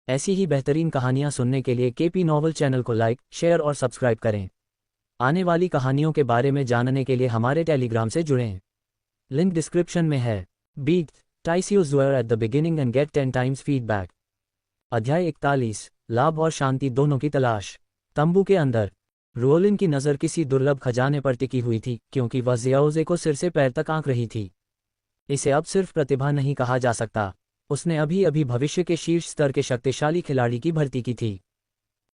ऐसी ही बेहतरीन कहानियाँ सुनने के लिए केपी नॉवल चैनल को लाइक, शेयर और सब्सक्राइब करें। आने वाली कहानियों के बारे में जानने के लिए हमारे टेलीग्राम से जुड़ें। लिंक डिस्क्रिप्शन में है। Beat ties use were at the beginning and get 10 times feedback. अध्याय 41, लाभ और शांति दोनों की तलाश। तंबू के अंदर रोलिन की नज़र किसी दुर्लभ खजाने पर टिकी हुई थी, क्योंकि वह जियाओजे को सिर से पैर तक आंक रही थी। इसे अब सिर्फ प्रतिभा नहीं कहा जा सकता, उसने अभी अभी भविष्य के शीर्ष स्तर के शक्तिशाली खिलाड़ी की भर्ती की थी।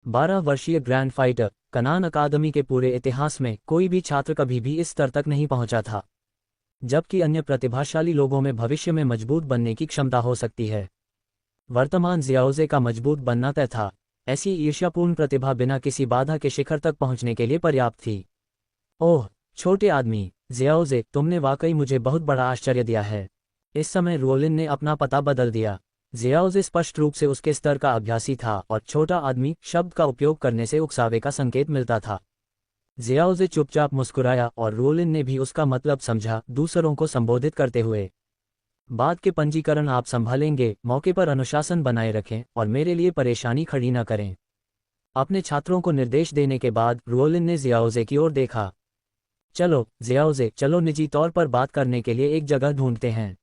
12 वर्षीय ग्रैंड फाइटर कनान अकादमी के पूरे इतिहास में कोई भी छात्र कभी भी इस स्तर तक नहीं पहुंचा था, जबकि अन्य प्रतिभाशाली लोगों में भविष्य में मजबूत बनने की क्षमता हो सकती है। वर्तमान जियाओजे का मजबूत बनना तय था। ऐसी ईर्ष्यापूर्ण प्रतिभा बिना किसी बाधा के शिखर तक पहुंचने के लिए पर्याप्त थी। ओह छोटे आदमी, जियाओजे, तुमने वाकई मुझे बहुत बड़ा आश्चर्य दिया है। इस समय रोलिन ने अपना पता बदल दिया। जियाओजे स्पष्ट रूप से उसके स्तर का अभ्यासी था और छोटा आदमी शब्द का उपयोग करने से उकसावे का संकेत मिलता था। जियाओजे चुपचाप मुस्कुराया और रोलिन ने भी उसका मतलब समझा, दूसरों को संबोधित करते हुए। बाद के पंजीकरण आप संभालेंगे, मौके पर अनुशासन बनाए रखें और मेरे लिए परेशानी खड़ी न करें। अपने छात्रों को निर्देश देने के बाद रोलिन ने जियाओजे की ओर देखा। चलो जियाओजे, चलो निजी तौर पर बात करने के लिए एक जगह ढूंढते हैं।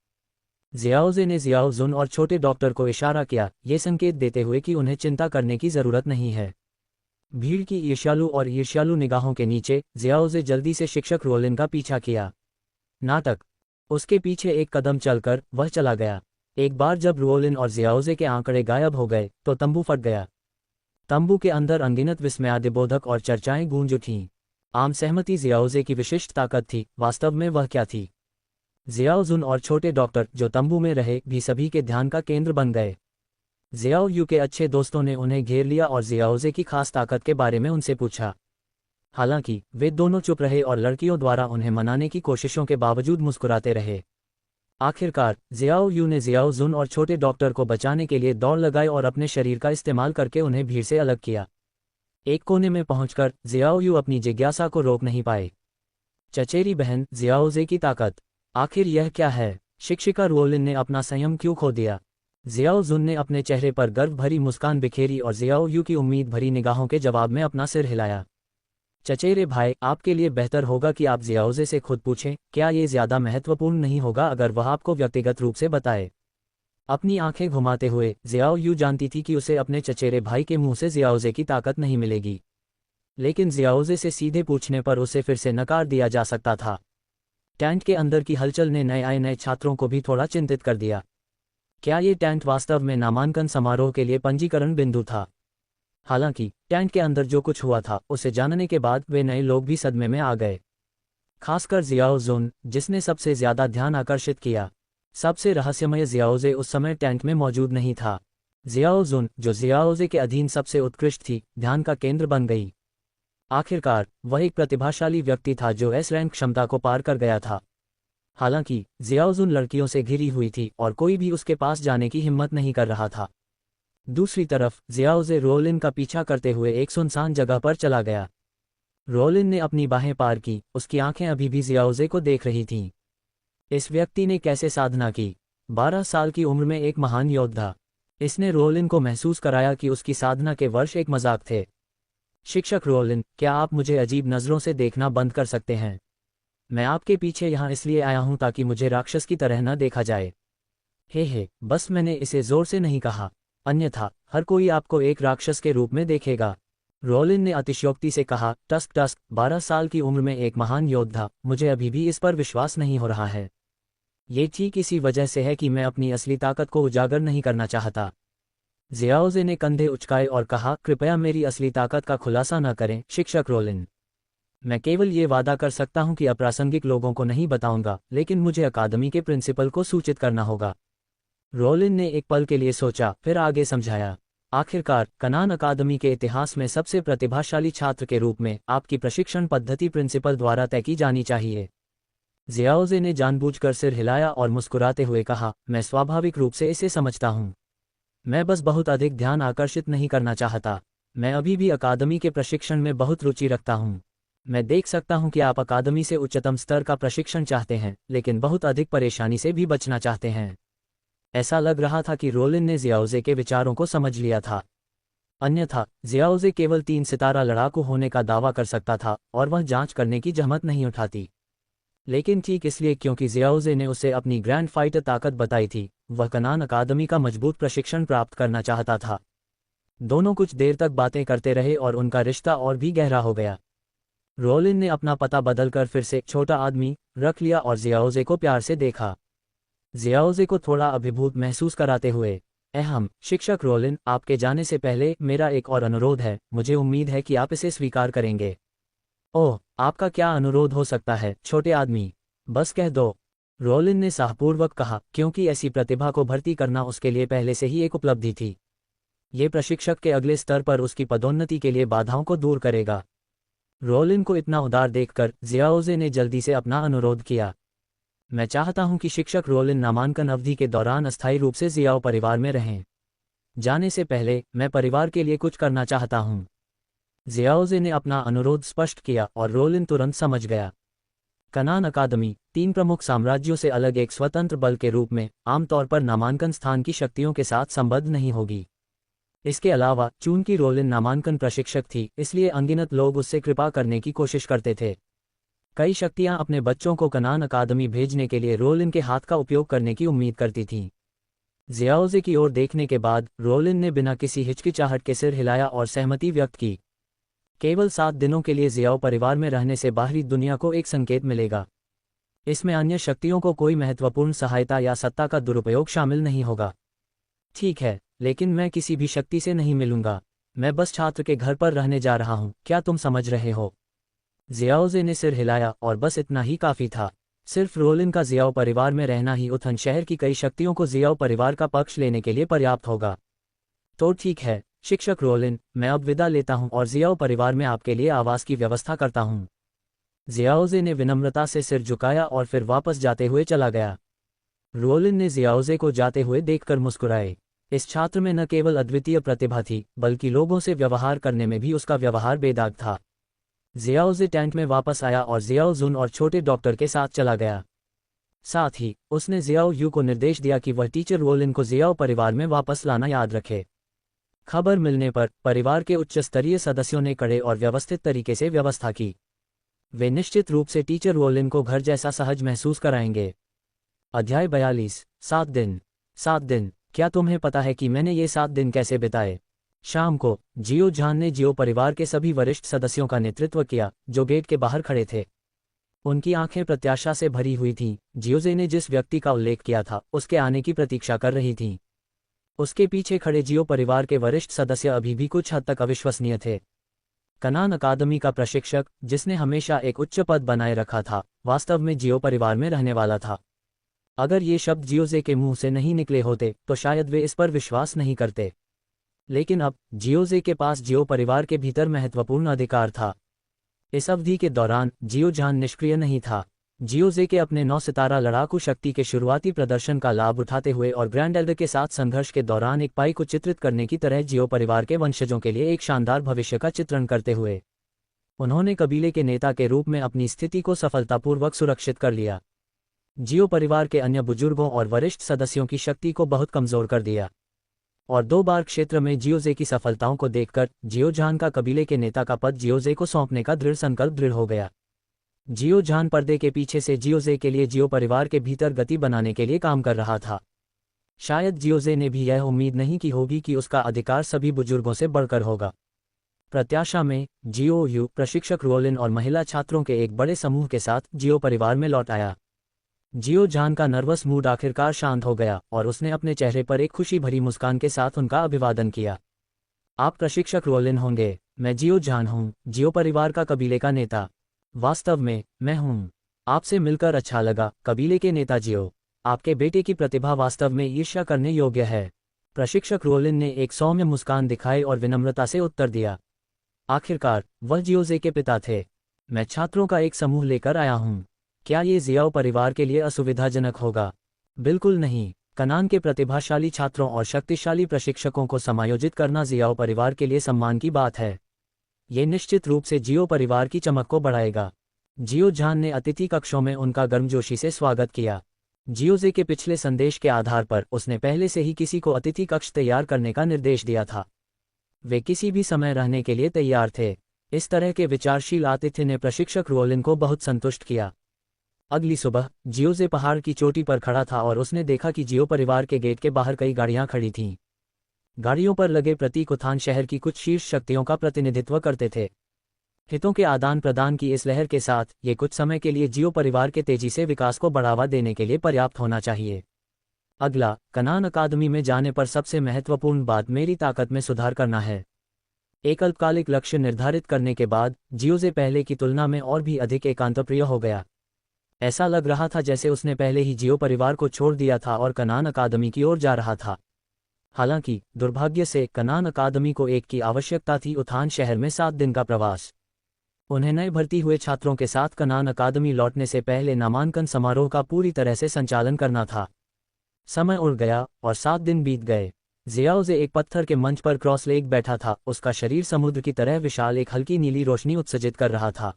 जियाओजे ने जियाओ जुन और छोटे डॉक्टर को इशारा किया, ये संकेत देते हुए कि उन्हें चिंता करने की जरूरत नहीं है। भीड़ की ईर्ष्यालु निगाहों के नीचे जियाओजे जल्दी से शिक्षक रोलिन का पीछा किया। नाटक। उसके पीछे एक कदम चलकर वह चला गया। एक बार जब रोलिन और जियाओजे के आंकड़े गायब हो गए तो तंबू फट गया। तंबू के अंदर अनगिनत विस्मयादिबोधक और चर्चाएं गूंज उठीं। आम सहमति जियाओजे की विशिष्ट ताकत थी, वास्तव में वह क्या थी? जियाओ जुन और छोटे डॉक्टर जो तंबू में रहे भी सभी के ध्यान का केंद्र बन गए। जियाओ यू के अच्छे दोस्तों ने उन्हें घेर लिया और जियाओजे की खास ताकत के बारे में उनसे पूछा। हालांकि वे दोनों चुप रहे और लड़कियों द्वारा उन्हें मनाने की कोशिशों के बावजूद मुस्कुराते रहे। आखिरकार जियाओ यू ने जियाओ जुन और छोटे डॉक्टर को बचाने के लिए दौड़ लगाई और अपने शरीर का इस्तेमाल करके उन्हें भीड़ से अलग किया। एक कोने में पहुंचकर जियाओ यू अपनी जिज्ञासा को रोक नहीं पाए। चचेरी बहन जियाओजे की ताकत, आखिर यह क्या है? शिक्षिका रोलिन ने अपना संयम क्यों खो दिया? जियाओ जुन ने अपने चेहरे पर गर्व भरी मुस्कान बिखेरी और जियाओ यू की उम्मीद भरी निगाहों के जवाब में अपना सिर हिलाया। चचेरे भाई, आपके लिए बेहतर होगा कि आप जियाओजे से खुद पूछें, क्या ये ज्यादा महत्वपूर्ण नहीं होगा अगर वह आपको व्यक्तिगत रूप से बताए? अपनी आंखें घुमाते हुए जियाओ यू जानती थी कि उसे अपने चचेरे भाई के मुंह से जियाओजे की ताकत नहीं मिलेगी, लेकिन जियाओजे से सीधे पूछने पर उसे फिर से नकार दिया जा सकता था। टेंट के अंदर की हलचल ने नए आए नए छात्रों को भी थोड़ा चिंतित कर दिया। क्या ये टेंट वास्तव में नामांकन समारोह के लिए पंजीकरण बिंदु था? हालांकि टेंट के अंदर जो कुछ हुआ था उसे जानने के बाद वे नए लोग भी सदमे में आ गए, खासकर जियाओ जुन, जिसने सबसे ज्यादा ध्यान आकर्षित किया। सबसे रहस्यमय जियाओजे उस समय टेंट में मौजूद नहीं था। जियाओ जुन, जो जियाओजे के अधीन सबसे उत्कृष्ट थी, ध्यान का केंद्र बन गई। आखिरकार वह एक प्रतिभाशाली व्यक्ति था जो एस रैंक क्षमता को पार कर गया था। हालांकि जियाओ जुन लड़कियों से घिरी हुई थी और कोई भी उसके पास जाने की हिम्मत नहीं कर रहा था। दूसरी तरफ जियाओजे रोलिन का पीछा करते हुए एक सुनसान जगह पर चला गया। रोलिन ने अपनी बाहें पार की, उसकी आंखें अभी भी जियाओजे को देख रही थीं। इस व्यक्ति ने कैसे साधना की? 12 साल की उम्र में एक महान योद्धा। इसने रोलिन को महसूस कराया कि उसकी साधना के वर्ष एक मजाक थे। शिक्षक रोलिन, क्या आप मुझे अजीब नज़रों से देखना बंद कर सकते हैं? मैं आपके पीछे यहाँ इसलिए आया हूँ ताकि मुझे राक्षस की तरह न देखा जाए। हे, बस मैंने इसे जोर से नहीं कहा, अन्यथा हर कोई आपको एक राक्षस के रूप में देखेगा। रोलिन ने अतिशयोक्ति से कहा। टस्क, 12 साल की उम्र में एक महान योद्धा, मुझे अभी भी इस पर विश्वास नहीं हो रहा है। ये ठीक इसी वजह से है कि मैं अपनी असली ताकत को उजागर नहीं करना चाहता। जियाओजे ने कंधे उचकाए और कहा, कृपया मेरी असली ताकत का खुलासा न करें शिक्षक रोलिन। मैं केवल ये वादा कर सकता हूं कि अप्रासंगिक लोगों को नहीं बताऊंगा, लेकिन मुझे अकादमी के प्रिंसिपल को सूचित करना होगा। रोलिन ने एक पल के लिए सोचा, फिर आगे समझाया। आखिरकार कनान अकादमी के इतिहास में सबसे प्रतिभाशाली छात्र के रूप में आपकी प्रशिक्षण पद्धति प्रिंसिपल द्वारा तय की जानी चाहिए। जियाओजे ने जानबूझकर सिर हिलाया और मुस्कुराते हुए कहा, मैं स्वाभाविक रूप से इसे समझता हूँ। मैं बस बहुत अधिक ध्यान आकर्षित नहीं करना चाहता। मैं अभी भी अकादमी के प्रशिक्षण में बहुत रुचि रखता हूँ। मैं देख सकता हूँ कि आप अकादमी से उच्चतम स्तर का प्रशिक्षण चाहते हैं, लेकिन बहुत अधिक परेशानी से भी बचना चाहते हैं। ऐसा लग रहा था कि रोलिन ने जियाओजे के विचारों को समझ लिया था। अन्यथा जियाओजे केवल 3 सितारा लड़ाकू होने का दावा कर सकता था और वह जांच करने की जहमत नहीं उठाती। लेकिन ठीक इसलिए क्योंकि जियाओजे ने उसे अपनी ग्रैंड फाइटर ताकत बताई थी, वह कनान अकादमी का मजबूत प्रशिक्षण प्राप्त करना चाहता था। दोनों कुछ देर तक बातें करते रहे और उनका रिश्ता और भी गहरा हो गया। रोलिन ने अपना पता बदलकर फिर से छोटा आदमी रख लिया और जियाओजे को प्यार से देखा। जियाओजे को थोड़ा अभिभूत महसूस कराते हुए, अहम शिक्षक रोलिन, आपके जाने से पहले मेरा एक और अनुरोध है, मुझे उम्मीद है कि आप इसे स्वीकार करेंगे। ओह, आपका क्या अनुरोध हो सकता है छोटे आदमी? बस कह दो, रोलिन ने साहपूर्वक कहा, क्योंकि ऐसी प्रतिभा को भर्ती करना उसके लिए पहले से ही एक उपलब्धि थी। ये प्रशिक्षक के अगले स्तर पर उसकी पदोन्नति के लिए बाधाओं को दूर करेगा। रोलिन को इतना उदार देखकर जियाओजे ने जल्दी से अपना अनुरोध किया। मैं चाहता हूं कि शिक्षक रोलिन नामांकन अवधि के दौरान अस्थायी रूप से जियाओ परिवार में रहें। जाने से पहले मैं परिवार के लिए कुछ करना चाहता हूं। जियाओजे ने अपना अनुरोध स्पष्ट किया और रोलिन तुरंत समझ गया। कनान अकादमी 3 प्रमुख साम्राज्यों से अलग एक स्वतंत्र बल के रूप में आमतौर पर नामांकन स्थान की शक्तियों के साथ संबद्ध नहीं होगी। इसके अलावा चूंकि रोलिन नामांकन प्रशिक्षक थी, इसलिए अनगिनत लोग उससे कृपा करने की कोशिश करते थे। कई शक्तियां अपने बच्चों को कनान अकादमी भेजने के लिए रोलिन के हाथ का उपयोग करने की उम्मीद करती थीं। जियाओजे की ओर देखने के बाद रोलिन ने बिना किसी हिचकिचाहट के सिर हिलाया और सहमति व्यक्त की। केवल 7 दिनों के लिए जियाओ परिवार में रहने से बाहरी दुनिया को एक संकेत मिलेगा। इसमें अन्य शक्तियों को कोई महत्वपूर्ण सहायता या सत्ता का दुरुपयोग शामिल नहीं होगा। ठीक है, लेकिन मैं किसी भी शक्ति से नहीं मिलूंगा। मैं बस छात्र के घर पर रहने जा रहा हूं, क्या तुम समझ रहे हो? जियाओजे ने सिर हिलाया और बस इतना ही काफी था। सिर्फ रोलिन का जियाओ परिवार में रहना ही उथन शहर की कई शक्तियों को जियाओ परिवार का पक्ष लेने के लिए पर्याप्त होगा। तो ठीक है शिक्षक रोलिन, मैं अब विदा लेता हूं और जियाओ परिवार में आपके लिए आवास की व्यवस्था करता हूं। जियाओजे ने विनम्रता से सिर झुकाया और फिर वापस जाते हुए चला गया। रोलिन ने जियाओजे को जाते हुए देखकर मुस्कुराए। इस छात्र में न केवल अद्वितीय प्रतिभा थी, बल्कि लोगों से व्यवहार करने में भी उसका व्यवहार बेदाग था। जियाओजे टेंट में वापस आया और जियाओ जुन और छोटे डॉक्टर के साथ चला गया। साथ ही उसने जियाओ यू को निर्देश दिया कि वह टीचर रोलिन को जियाओ परिवार में वापस लाना याद रखे। खबर मिलने पर परिवार के उच्च स्तरीय सदस्यों ने कड़े और व्यवस्थित तरीके से व्यवस्था की। वे निश्चित रूप से टीचर रोलिन को घर जैसा सहज महसूस कराएंगे। अध्याय 42 7 दिन। 7 दिन, क्या तुम्हें पता है कि मैंने ये 7 दिन कैसे बिताए? शाम को जियो झान ने जियो परिवार के सभी वरिष्ठ सदस्यों का नेतृत्व किया, जो गेट के बाहर खड़े थे। उनकी आंखें प्रत्याशा से भरी हुई थीं। जियोजे ने जिस व्यक्ति का उल्लेख किया था, उसके आने की प्रतीक्षा कर रही थीं। उसके पीछे खड़े जियो परिवार के वरिष्ठ सदस्य अभी भी कुछ हद तक अविश्वसनीय थे। कनान अकादमी का प्रशिक्षक, जिसने हमेशा एक उच्च पद बनाए रखा था, वास्तव में जियो परिवार में रहने वाला था। अगर ये शब्द जियोजे के मुंह से नहीं निकले होते तो शायद वे इस पर विश्वास नहीं करते। लेकिन अब जियोजे के पास जियो परिवार के भीतर महत्वपूर्ण अधिकार था। इस अवधि के दौरान जियो झान निष्क्रिय नहीं था। जियोजे के अपने 9 सितारा लड़ाकू शक्ति के शुरुआती प्रदर्शन का लाभ उठाते हुए और ग्रैंड एल्डर के साथ संघर्ष के दौरान एक पाई को चित्रित करने की तरह जियो परिवार के वंशजों के लिए एक शानदार भविष्य का चित्रण करते हुए उन्होंने कबीले के नेता के रूप में अपनी स्थिति को सफलतापूर्वक सुरक्षित कर लिया। जियो परिवार के अन्य बुजुर्गों और वरिष्ठ सदस्यों की शक्ति को बहुत कमजोर कर दिया। और 2 बार क्षेत्र में जियोजे की सफलताओं को देखकर जियो झान का कबीले के नेता का पद जियोजे को सौंपने का दृढ़ संकल्प दृढ़ हो गया। जियो झान पर्दे के पीछे से जियोजे के लिए जियो परिवार के भीतर गति बनाने के लिए काम कर रहा था। शायद जियोजे ने भी यह उम्मीद नहीं की होगी कि उसका अधिकार सभी बुजुर्गों से बढ़कर होगा। प्रत्याशा में जियो यू प्रशिक्षक रोलिन और महिला छात्रों के एक बड़े समूह के साथ जियो परिवार में लौट आया। जियो झान का नर्वस मूड आखिरकार शांत हो गया और उसने अपने चेहरे पर एक खुशी भरी मुस्कान के साथ उनका अभिवादन किया। आप प्रशिक्षक रोलिन होंगे? मैं जियो झान हूँ, जियो परिवार का कबीले का नेता। वास्तव में मैं हूँ। आपसे मिलकर अच्छा लगा, कबीले के नेता जियो। आपके बेटे की प्रतिभा वास्तव में ईर्ष्या करने योग्य है। प्रशिक्षक रोलिन ने एक सौम्य मुस्कान दिखाई और विनम्रता से उत्तर दिया। आखिरकार वह जियोजे के पिता थे। मैं छात्रों का एक समूह लेकर आया हूँ। क्या ये जियाओ परिवार के लिए असुविधाजनक होगा? बिल्कुल नहीं। कनान के प्रतिभाशाली छात्रों और शक्तिशाली प्रशिक्षकों को समायोजित करना जियाओ परिवार के लिए सम्मान की बात है। ये निश्चित रूप से जियो परिवार की चमक को बढ़ाएगा। जियो झान ने अतिथि कक्षों में उनका गर्मजोशी से स्वागत किया। जियोजे के पिछले संदेश के आधार पर उसने पहले से ही किसी को अतिथि कक्ष तैयार करने का निर्देश दिया था। वे किसी भी समय रहने के लिए तैयार थे। इस तरह के विचारशील आतिथ्य ने प्रशिक्षक रोलिन को बहुत संतुष्ट किया। अगली सुबह जियोजे पहाड़ की चोटी पर खड़ा था और उसने देखा कि जियो परिवार के गेट के बाहर कई गाड़ियां खड़ी थीं। गाड़ियों पर लगे प्रतीक उत्थान शहर की कुछ शीर्ष शक्तियों का प्रतिनिधित्व करते थे। हितों के आदान प्रदान की इस लहर के साथ ये कुछ समय के लिए जियो परिवार के तेजी से विकास को बढ़ावा देने के लिए पर्याप्त होना चाहिए। अगला, कनान अकादमी में जाने पर सबसे महत्वपूर्ण बात मेरी ताकत में सुधार करना है। एक अल्पकालिक लक्ष्य निर्धारित करने के बाद जियोजे पहले की तुलना में और भी अधिक एकांतप्रिय हो गया। ऐसा लग रहा था जैसे उसने पहले ही जियो परिवार को छोड़ दिया था और कनान अकादमी की ओर जा रहा था। हालांकि दुर्भाग्य से कनान अकादमी को एक की आवश्यकता थी, उत्थान शहर में 7 दिन का प्रवास। उन्हें नए भर्ती हुए छात्रों के साथ कनान अकादमी लौटने से पहले नामांकन समारोह का पूरी तरह से संचालन करना था। समय उड़ गया और 7 दिन बीत गए। जियाओजे एक पत्थर के मंच पर क्रॉस लेग बैठा था, उसका शरीर समुद्र की तरह विशाल एक हल्की नीली रोशनी उत्सर्जित कर रहा था।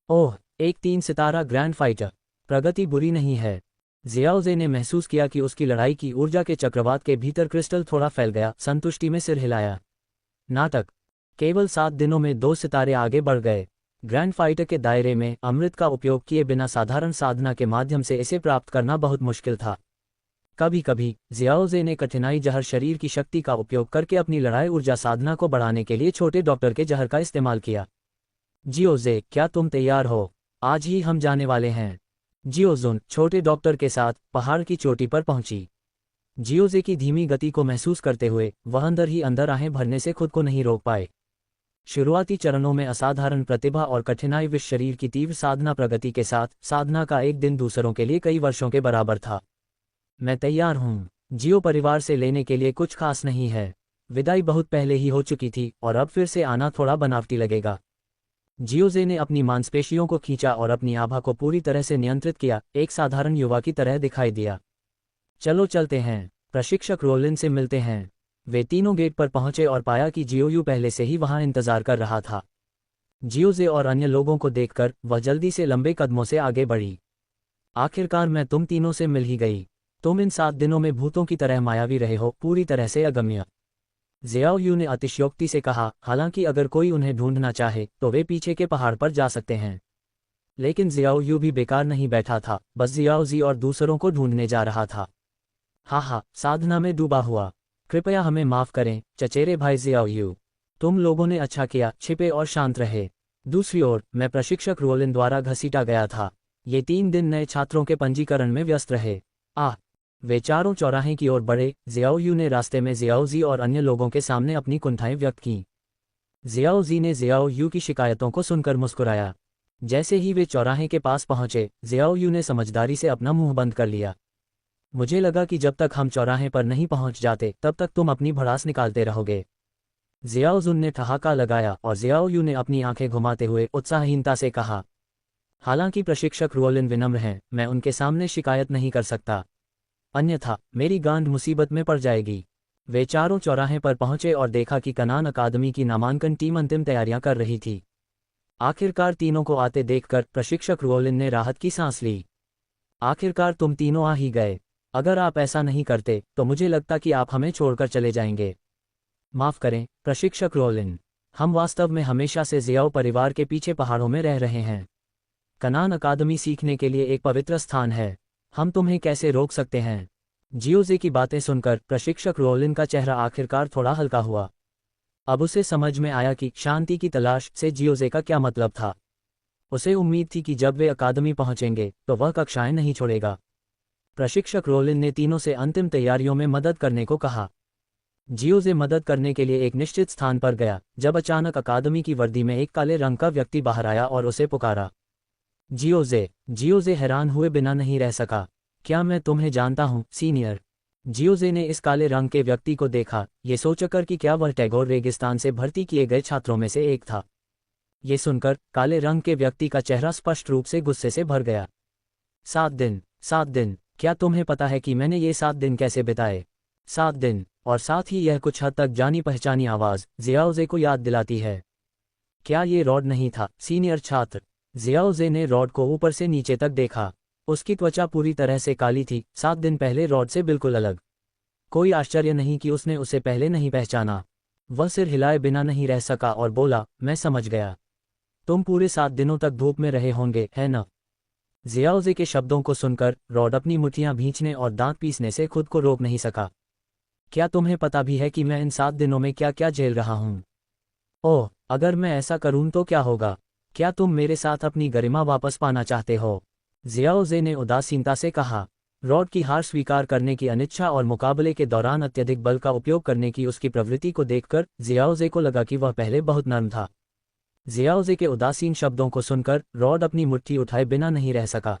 ओह, एक 3 सितारा ग्रैंड फाइटर। प्रगति बुरी नहीं है। जियाओजे ने महसूस किया कि उसकी लड़ाई की ऊर्जा के चक्रवात के भीतर क्रिस्टल थोड़ा फैल गया, संतुष्टि में सिर हिलाया। नाटक। केवल 7 दिनों में 2 सितारे आगे बढ़ गए। ग्रैंड फाइटर के दायरे में अमृत का उपयोग किए बिना साधारण साधना के माध्यम से इसे प्राप्त करना बहुत मुश्किल था। कभी कभी जियाओजे ने कठिनाई जहर शरीर की शक्ति का उपयोग करके अपनी लड़ाई ऊर्जा साधना को बढ़ाने के लिए छोटे डॉक्टर के जहर का इस्तेमाल किया। जियोजे, क्या तुम तैयार हो? आज ही हम जाने वाले हैं। जियोजुन छोटे डॉक्टर के साथ पहाड़ की चोटी पर पहुंची। जियोजे की धीमी गति को महसूस करते हुए वह अंदर ही अंदर आहें भरने से खुद को नहीं रोक पाए। शुरुआती चरणों में असाधारण प्रतिभा और कठिनाई विश शरीर की तीव्र साधना प्रगति के साथ साधना का एक दिन दूसरों के लिए कई वर्षों के बराबर था। मैं तैयार हूँ। जियो परिवार से लेने के लिए कुछ खास नहीं है। विदाई बहुत पहले ही हो चुकी थी और अब फिर से आना थोड़ा बनावटी लगेगा। जियोजे ने अपनी मांसपेशियों को खींचा और अपनी आभा को पूरी तरह से नियंत्रित किया, एक साधारण युवा की तरह दिखाई दिया। चलो चलते हैं, प्रशिक्षक रोलिन से मिलते हैं। वे तीनों गेट पर पहुंचे और पाया कि जियोयू पहले से ही वहां इंतजार कर रहा था। जियोजे और अन्य लोगों को देखकर वह जल्दी से लंबे कदमों से आगे बढ़ी। आखिरकार मैं तुम तीनों से मिल ही गई। तुम इन 7 दिनों में भूतों की तरह मायावी रहे हो, पूरी तरह से अगम्य। जियाओयू ने अतिशयोक्ति से कहा, हालांकि अगर कोई उन्हें ढूंढना चाहे तो वे पीछे के पहाड़ पर जा सकते हैं। लेकिन जियाओयू भी बेकार नहीं बैठा था, बस जियाओजी और दूसरों को ढूंढने जा रहा था। हा, साधना में डूबा हुआ। कृपया हमें माफ करें चचेरे भाई जियाओयू। तुम लोगों ने अच्छा किया, छिपे और शांत रहे। दूसरी ओर मैं प्रशिक्षक रोलिन द्वारा घसीटा गया था। ये 3 दिन नए छात्रों के पंजीकरण में व्यस्त रहे। वे चारों चौराहे की ओर बढ़े। जियाओयू ने रास्ते में जियाओजी और अन्य लोगों के सामने अपनी कुंठाएं व्यक्त कीं। जियाओजी ने जियाओयू की शिकायतों को सुनकर मुस्कुराया। जैसे ही वे चौराहे के पास पहुंचे, जियाओयू ने समझदारी से अपना मुंह बंद कर लिया। मुझे लगा कि जब तक हम चौराहे पर नहीं पहुंच जाते तब तक तुम अपनी भड़ास निकालते रहोगे। जियाओजुन ने ठहाका लगाया और जियाओयू ने अपनी आंखें घुमाते हुए उत्साहहीनता से कहा, हालांकि प्रशिक्षक रोलिन विनम्र हैं, मैं उनके सामने शिकायत नहीं कर सकता, अन्यथा मेरी गांड मुसीबत में पड़ जाएगी। वे चारों चौराहे पर पहुंचे और देखा कि कनान अकादमी की नामांकन टीम अंतिम तैयारियां कर रही थी। आखिरकार तीनों को आते देखकर प्रशिक्षक रोलिन ने राहत की सांस ली। आखिरकार तुम तीनों आ ही गए। अगर आप ऐसा नहीं करते तो मुझे लगता कि आप हमें छोड़कर चले जाएंगे। माफ करें प्रशिक्षक रोलिन, हम वास्तव में हमेशा से जियाओ परिवार के पीछे पहाड़ों में रह रहे हैं। कनान अकादमी सीखने के लिए एक पवित्र स्थान है, हम तुम्हें कैसे रोक सकते हैं। जियोजे की बातें सुनकर प्रशिक्षक रोलिन का चेहरा आखिरकार थोड़ा हल्का हुआ। अब उसे समझ में आया कि शांति की तलाश से जियोजे का क्या मतलब था। उसे उम्मीद थी कि जब वे अकादमी पहुंचेंगे तो वह कक्षाएं नहीं छोड़ेगा। प्रशिक्षक रोलिन ने तीनों से अंतिम तैयारियों में मदद करने को कहा। जियोजे मदद करने के लिए एक निश्चित स्थान पर गया, जब अचानक अकादमी की वर्दी में एक काले रंग का व्यक्ति बाहर आया और उसे पुकारा। जियोजे हैरान हुए बिना नहीं रह सका। क्या मैं तुम्हें जानता हूँ सीनियर? जियोजे ने इस काले रंग के व्यक्ति को देखा, ये सोचकर कि क्या वह टैगोर रेगिस्तान से भर्ती किए गए छात्रों में से एक था। ये सुनकर काले रंग के व्यक्ति का चेहरा स्पष्ट रूप से गुस्से से भर गया। 7 दिन, क्या तुम्हें पता है कि मैंने ये 7 दिन कैसे बिताए? 7 दिन, और साथ ही यह कुछ हद तक जानी पहचानी आवाज जियाओजे को याद दिलाती है। क्या ये रॉड नहीं था सीनियर छात्र? जियाओजे ने रॉड को ऊपर से नीचे तक देखा। उसकी त्वचा पूरी तरह से काली थी, 7 दिन पहले रॉड से बिल्कुल अलग। कोई आश्चर्य नहीं कि उसने उसे पहले नहीं पहचाना। वह सिर हिलाए बिना नहीं रह सका और बोला, मैं समझ गया। तुम पूरे 7 दिनों तक धूप में रहे होंगे, है न? जियाओजे के शब्दों को सुनकर रॉड अपनी मुट्ठियां भींचने और दांत पीसने से खुद को रोक नहीं सका। क्या तुम्हें पता भी है कि मैं इन 7 दिनों में क्या क्या झेल रहा हूं? ओह, अगर मैं ऐसा करूं तो क्या होगा? क्या तुम मेरे साथ अपनी गरिमा वापस पाना चाहते हो? जियाओजे ने उदासीनता से कहा। रॉड की हार स्वीकार करने की अनिच्छा और मुकाबले के दौरान अत्यधिक बल का उपयोग करने की उसकी प्रवृत्ति को देखकर जियाओजे को लगा कि वह पहले बहुत नर्म था। जियाओजे के उदासीन शब्दों को सुनकर रॉड अपनी मुट्ठी उठाए बिना नहीं रह सका।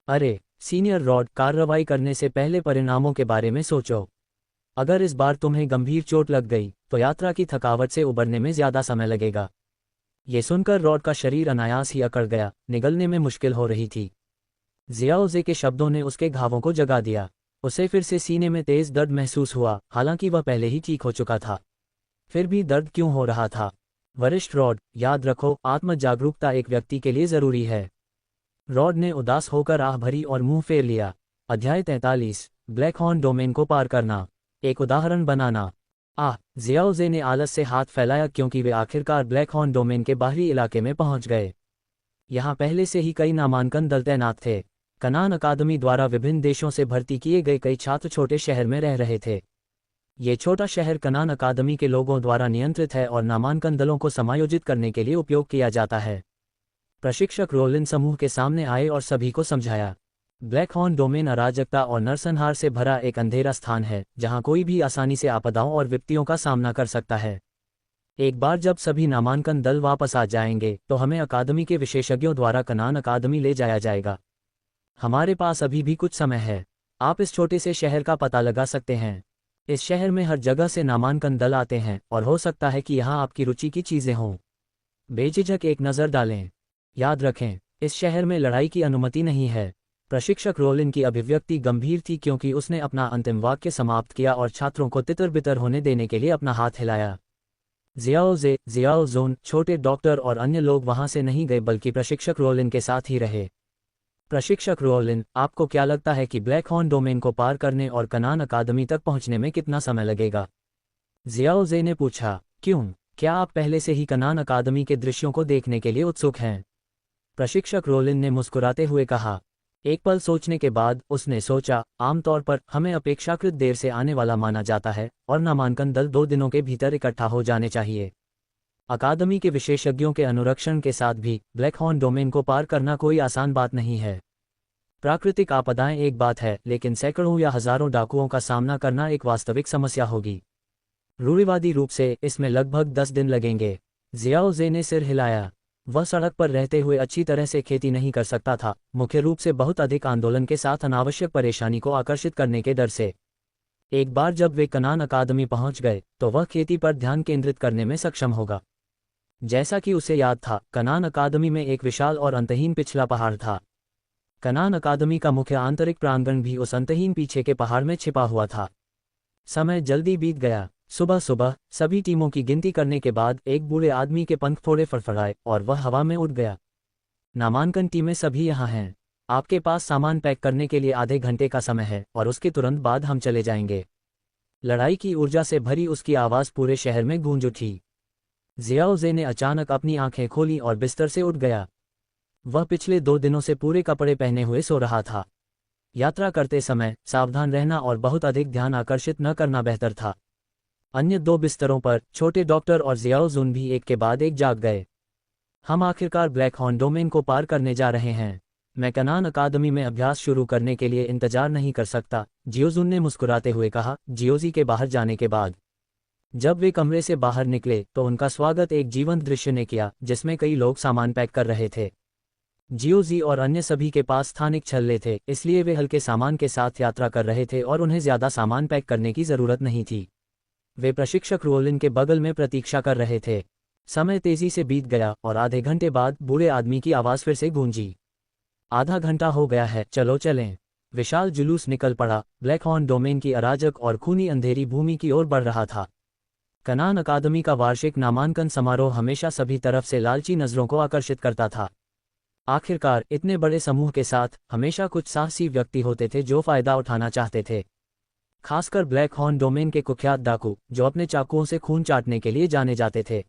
अरे सीनियर रॉड, कार्रवाई करने से पहले परिणामों के बारे में सोचो। अगर इस बार तुम्हें गंभीर चोट लग गई तो यात्रा की थकावट से उबरने में ज्यादा समय लगेगा। ये सुनकर रॉड का शरीर अनायास ही अकड़ गया, निगलने में मुश्किल हो रही थी। जियाओजे के शब्दों ने उसके घावों को जगा दिया। उसे फिर से सीने में तेज दर्द महसूस हुआ, हालांकि वह पहले ही ठीक हो चुका था। फिर भी दर्द क्यों हो रहा था? वरिष्ठ रॉड, याद रखो, आत्म जागरूकता एक व्यक्ति के लिए जरूरी है। रॉड ने उदास होकर आह भरी और मुंह फेर लिया। अध्याय 43, ब्लैक हॉर्न डोमेन को पार करना, एक उदाहरण बनाना। जियाओजे ने आलस से हाथ फैलाया क्योंकि वे आखिरकार ब्लैक हॉर्न डोमेन के बाहरी इलाके में पहुंच गए। यहाँ पहले से ही कई नामांकन दल तैनात थे। कनान अकादमी द्वारा विभिन्न देशों से भर्ती किए गए कई छात्र छोटे शहर में रह रहे थे। ये छोटा शहर कनान अकादमी के लोगों द्वारा नियंत्रित है और नामांकन दलों को समायोजित करने के लिए उपयोग किया जाता है। प्रशिक्षक रोलिन समूह के सामने आए और सभी को समझाया। ब्लैक हॉर्न डोमेन अराजकता और नरसंहार से भरा एक अंधेरा स्थान है, जहां कोई भी आसानी से आपदाओं और विपत्तियों का सामना कर सकता है। एक बार जब सभी नामांकन दल वापस आ जाएंगे तो हमें अकादमी के विशेषज्ञों द्वारा कनान अकादमी ले जाया जाएगा। हमारे पास अभी भी कुछ समय है। आप इस छोटे से शहर का पता लगा सकते हैं। इस शहर में हर जगह से नामांकन दल आते हैं और हो सकता है कि यहाँ आपकी रुचि की चीज़ें हों। बेझिझक एक नज़र डालें। याद रखें, इस शहर में लड़ाई की अनुमति नहीं है। प्रशिक्षक रोलिन की अभिव्यक्ति गंभीर थी क्योंकि उसने अपना अंतिम वाक्य समाप्त किया और छात्रों को तितर-बितर होने देने के लिए अपना हाथ हिलाया। जियाओजे, जियाओजोन, छोटे डॉक्टर और अन्य लोग वहां से नहीं गए बल्कि प्रशिक्षक रोलिन के साथ ही रहे। प्रशिक्षक रोलिन, आपको क्या लगता है कि ब्लैक हॉर्न डोमेन को पार करने और कनान अकादमी तक पहुंचने में कितना समय लगेगा? जियाओजे ने पूछा। क्यों, क्या आप पहले से ही कनान अकादमी के दृश्यों को देखने के लिए उत्सुक हैं? प्रशिक्षक रोलिन ने मुस्कुराते हुए कहा। एक पल सोचने के बाद उसने सोचा, आमतौर पर हमें अपेक्षाकृत देर से आने वाला माना जाता है और नामांकन दल 2 दिनों के भीतर इकट्ठा हो जाने चाहिए। अकादमी के विशेषज्ञों के अनुरक्षण के साथ भी ब्लैक हॉर्न डोमेन को पार करना कोई आसान बात नहीं है। प्राकृतिक आपदाएं एक बात है, लेकिन सैकड़ों या हजारों डाकुओं का सामना करना एक वास्तविक समस्या होगी। रूढ़िवादी रूप से इसमें लगभग 10 दिन लगेंगे। जियाओजे ने सिर हिलाया। वह सड़क पर रहते हुए अच्छी तरह से खेती नहीं कर सकता था, मुख्य रूप से बहुत अधिक आंदोलन के साथ अनावश्यक परेशानी को आकर्षित करने के डर से। एक बार जब वे कनान अकादमी पहुंच गए तो वह खेती पर ध्यान केंद्रित करने में सक्षम होगा। जैसा कि उसे याद था, कनान अकादमी में एक विशाल और अंतहीन पिछला पहाड़ था। कनान अकादमी का मुख्य आंतरिक प्रांगण भी उस अंतहीन पीछे के पहाड़ में छिपा हुआ था। समय जल्दी बीत गया। सुबह सुबह सभी टीमों की गिनती करने के बाद एक बूढ़े आदमी के पंख थोड़े फड़फड़ाए और वह हवा में उड़ गया। नामांकन टीमें सभी यहाँ हैं। आपके पास सामान पैक करने के लिए आधे घंटे का समय है और उसके तुरंत बाद हम चले जाएंगे। लड़ाई की ऊर्जा से भरी उसकी आवाज़ पूरे शहर में गूंज उठी। जियाओजे ने अचानक अपनी आंखें खोली और बिस्तर से उठ गया। वह पिछले 2 दिनों से पूरे कपड़े पहने हुए सो रहा था। यात्रा करते समय सावधान रहना और बहुत अधिक ध्यान आकर्षित न करना बेहतर था। अन्य 2 बिस्तरों पर छोटे डॉक्टर और जियाओजुन भी एक के बाद एक जाग गए। हम आखिरकार ब्लैक हॉर्न डोमेन को पार करने जा रहे हैं। मैं कनान अकादमी में अभ्यास शुरू करने के लिए इंतजार नहीं कर सकता, जियोजुन ने मुस्कुराते हुए कहा। जियोजी के बाहर जाने के बाद जब वे कमरे से बाहर निकले तो उनका स्वागत एक जीवंत दृश्य ने किया, जिसमें कई लोग सामान पैक कर रहे थे। जियोजी और अन्य सभी के पास स्थानिक छल्ले थे, इसलिए वे हल्के सामान के साथ यात्रा कर रहे थे और उन्हें ज्यादा सामान पैक करने की जरूरत नहीं थी। वे प्रशिक्षक रोलिन के बगल में प्रतीक्षा कर रहे थे। समय तेजी से बीत गया और आधे घंटे बाद बूढ़े आदमी की आवाज़ फिर से गूंजी। आधा घंटा हो गया है, चलो चलें। विशाल जुलूस निकल पड़ा। ब्लैक हॉर्न डोमेन की अराजक और खूनी अंधेरी भूमि की ओर बढ़ रहा था। कनान अकादमी का वार्षिक नामांकन समारोह हमेशा सभी तरफ से लालची नजरों को आकर्षित करता था। आखिरकार इतने बड़े समूह के साथ हमेशा कुछ साहसी व्यक्ति होते थे जो फायदा उठाना चाहते थे, खासकर ब्लैक हॉर्न डोमेन के कुख्यात डाकू जो अपने चाकुओं से खून चाटने के लिए जाने जाते थे।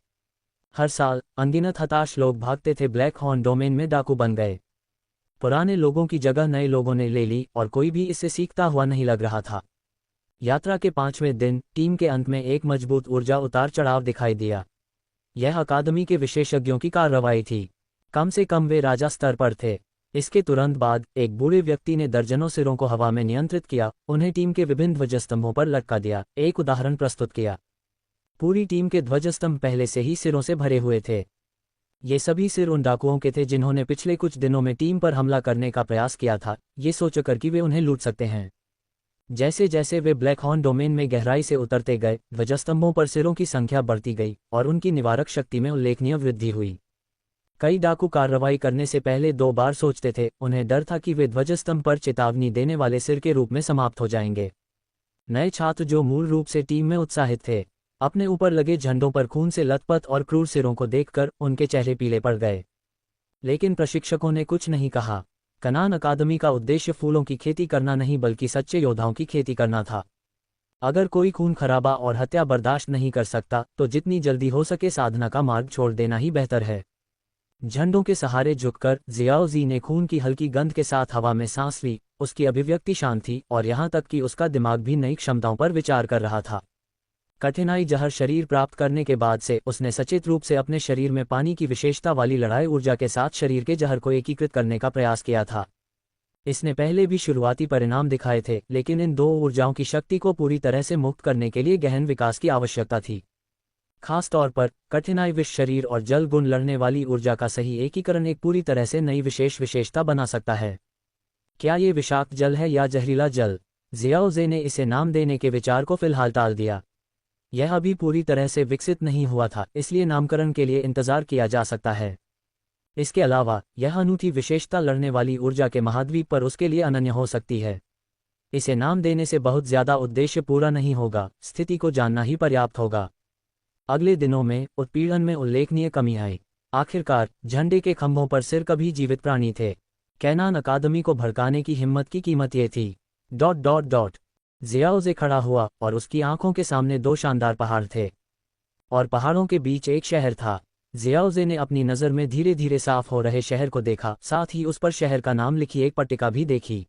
हर साल अनगिनत हताश लोग भागते थे ब्लैक हॉर्न डोमेन में डाकू बन गए। पुराने लोगों की जगह नए लोगों ने ले ली और कोई भी इससे सीखता हुआ नहीं लग रहा था। यात्रा के 5वें दिन टीम के अंत में एक मजबूत ऊर्जा उतार चढ़ाव दिखाई दिया। यह अकादमी के विशेषज्ञों की कार्रवाई थी। कम से कम वे राजा स्तर पर थे। इसके तुरंत बाद एक बूढ़े व्यक्ति ने दर्जनों सिरों को हवा में नियंत्रित किया, उन्हें टीम के विभिन्न ध्वजस्तंभों पर लटका दिया, एक उदाहरण प्रस्तुत किया। पूरी टीम के ध्वजस्तंभ पहले से ही सिरों से भरे हुए थे। ये सभी सिर उन डाकुओं के थे जिन्होंने पिछले कुछ दिनों में टीम पर हमला करने का प्रयास किया था, ये सोचकर कि वे उन्हें लूट सकते हैं। जैसे जैसे वे ब्लैक हॉर्न डोमेन में गहराई से उतरते गए, ध्वजस्तंभों पर सिरों की संख्या बढ़ती गई और उनकी निवारक शक्ति में उल्लेखनीय वृद्धि हुई। कई डाकू कार्रवाई करने से पहले 2 बार सोचते थे, उन्हें डर था कि वे ध्वजस्तंभ पर चेतावनी देने वाले सिर के रूप में समाप्त हो जाएंगे। नए छात्र जो मूल रूप से टीम में उत्साहित थे, अपने ऊपर लगे झंडों पर खून से लथपथ और क्रूर सिरों को देखकर उनके चेहरे पीले पड़ गए। लेकिन प्रशिक्षकों ने कुछ नहीं कहा। कनान अकादमी का उद्देश्य फूलों की खेती करना नहीं बल्कि सच्चे योद्धाओं की खेती करना था। अगर कोई खून खराबा और हत्या बर्दाश्त नहीं कर सकता तो जितनी जल्दी हो सके साधना का मार्ग छोड़ देना ही बेहतर है। झंडों के सहारे झुककर जियाओ जी ने खून की हल्की गंध के साथ हवा में सांस ली। उसकी अभिव्यक्ति शांत थी और यहाँ तक कि उसका दिमाग भी नई क्षमताओं पर विचार कर रहा था। कठिनाई जहर शरीर प्राप्त करने के बाद से उसने सचेत रूप से अपने शरीर में पानी की विशेषता वाली लड़ाई ऊर्जा के साथ शरीर के जहर को एकीकृत करने का प्रयास किया था। इसने पहले भी शुरुआती परिणाम दिखाए थे, लेकिन इन 2 ऊर्जाओं की शक्ति को पूरी तरह से मुक्त करने के लिए गहन विकास की आवश्यकता थी। खास तौर पर कठिनाई विष शरीर और जल गुण लड़ने वाली ऊर्जा का सही एकीकरण एक पूरी तरह से नई विशेषता बना सकता है। क्या ये विषाक्त जल है या जहरीला जल? जियाओ जे ने इसे नाम देने के विचार को फिलहाल टाल दिया। यह अभी पूरी तरह से विकसित नहीं हुआ था, इसलिए नामकरण के लिए इंतजार किया जा सकता है। इसके अलावा यह अनूठी विशेषता लड़ने वाली ऊर्जा के महाद्वीप पर उसके लिए अनन्य हो सकती है। इसे नाम देने से बहुत ज्यादा उद्देश्य पूरा नहीं होगा, स्थिति को जानना ही पर्याप्त होगा। अगले दिनों में उत्पीड़न में उल्लेखनीय कमी आई। आखिरकार झंडे के खंभों पर सिर कभी जीवित प्राणी थे। कैनान अकादमी को भड़काने की हिम्मत की कीमत ये थी। ... जियाओ जे खड़ा हुआ और उसकी आंखों के सामने 2 शानदार पहाड़ थे और पहाड़ों के बीच एक शहर था। जियाओ जे ने अपनी नज़र में धीरे धीरे साफ हो रहे शहर को देखा, साथ ही उस पर शहर का नाम लिखी एक पट्टिका भी देखी।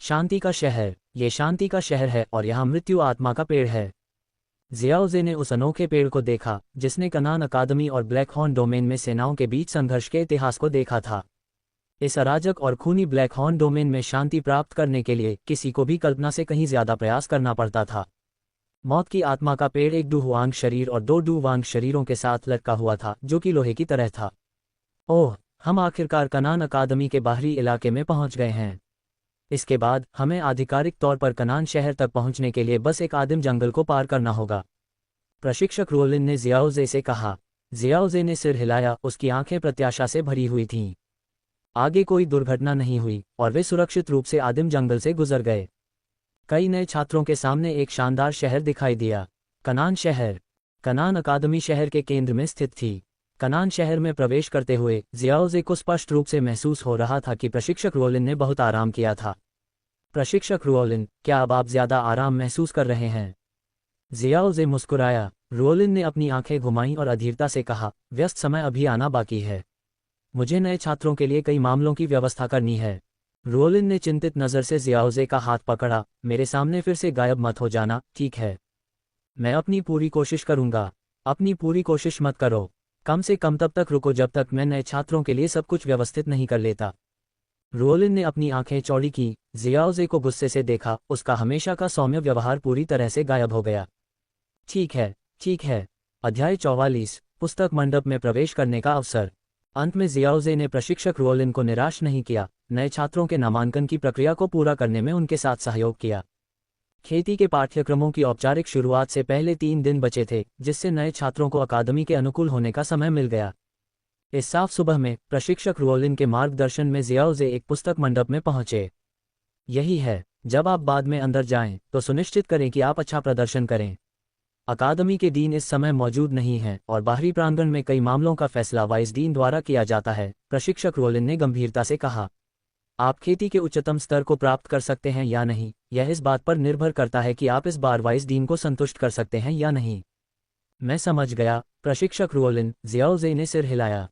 शांति का शहर। ये शांति का शहर है और यहाँ मृत्यु आत्मा का पेड़ है। जियाओ जे ने उस अनोखे पेड़ को देखा जिसने कनान अकादमी और ब्लैक हॉर्न डोमेन में सेनाओं के बीच संघर्ष के इतिहास को देखा था। इस अराजक और खूनी ब्लैक हॉर्न डोमेन में शांति प्राप्त करने के लिए किसी को भी कल्पना से कहीं ज्यादा प्रयास करना पड़ता था। मौत की आत्मा का पेड़ एक डूहुआंग शरीर और 2 डूवांग शरीरों के साथ लटका हुआ था जो कि लोहे की तरह था। ओह, हम आखिरकार कनान अकादमी के बाहरी इलाके में पहुंच गए हैं। इसके बाद हमें आधिकारिक तौर पर कनान शहर तक पहुंचने के लिए बस एक आदिम जंगल को पार करना होगा, प्रशिक्षक रोलिन ने जियाओ जे से कहा। जियाओ जे ने सिर हिलाया, उसकी आंखें प्रत्याशा से भरी हुई थीं। आगे कोई दुर्घटना नहीं हुई और वे सुरक्षित रूप से आदिम जंगल से गुजर गए। कई नए छात्रों के सामने एक शानदार शहर दिखाई दिया, कनान शहर। कनान अकादमी शहर के केंद्र में स्थित थी। कनान शहर में प्रवेश करते हुए जियाओ जे को स्पष्ट रूप से महसूस हो रहा था कि प्रशिक्षक रोलिन ने बहुत आराम किया था। प्रशिक्षक रोलिन, क्या अब आप ज्यादा आराम महसूस कर रहे हैं? जियाओ जे मुस्कुराया। रोलिन ने अपनी आंखें घुमाईं और अधीरता से कहा, व्यस्त समय अभी आना बाकी है। मुझे नए छात्रों के लिए कई मामलों की व्यवस्था करनी है। रोलिन ने चिंतित नज़र से जियाओ जे का हाथ पकड़ा। मेरे सामने फिर से गायब मत हो जाना, ठीक है? मैं अपनी पूरी कोशिश करूंगा। अपनी पूरी कोशिश मत करो। कम से कम तब तक रुको जब तक मैं नए छात्रों के लिए सब कुछ व्यवस्थित नहीं कर लेता। रोलिन ने अपनी आंखें चौड़ी की। जियाओ जे को गुस्से से देखा, उसका हमेशा का सौम्य व्यवहार पूरी तरह से गायब हो गया। ठीक है, ठीक है। अध्याय 44, पुस्तक मंडप में प्रवेश करने का अवसर। अंत में जियाओ जे ने प्रशिक्षक रोलिन को निराश नहीं किया, नए छात्रों के नामांकन की प्रक्रिया को पूरा करने में उनके साथ सहयोग किया। खेती के पाठ्यक्रमों की औपचारिक शुरुआत से पहले 3 दिन बचे थे, जिससे नए छात्रों को अकादमी के अनुकूल होने का समय मिल गया। इस साफ सुबह में प्रशिक्षक रोलिन के मार्गदर्शन में जियाओ जे एक पुस्तक मंडप में पहुंचे। यही है, जब आप बाद में अंदर जाएं, तो सुनिश्चित करें कि आप अच्छा प्रदर्शन करें। अकादमी के डीन इस समय मौजूद नहीं हैं और बाहरी प्रांगण में कई मामलों का फैसला वाइस डीन द्वारा किया जाता है, प्रशिक्षक रोलिन ने गंभीरता से कहा। आप खेती के उच्चतम स्तर को प्राप्त कर सकते हैं या नहीं, यह इस बात पर निर्भर करता है कि आप इस बार वाइस डीन को संतुष्ट कर सकते हैं या नहीं। मैं समझ गया, प्रशिक्षक रोलिन। जियाओजे ने सिर हिलाया।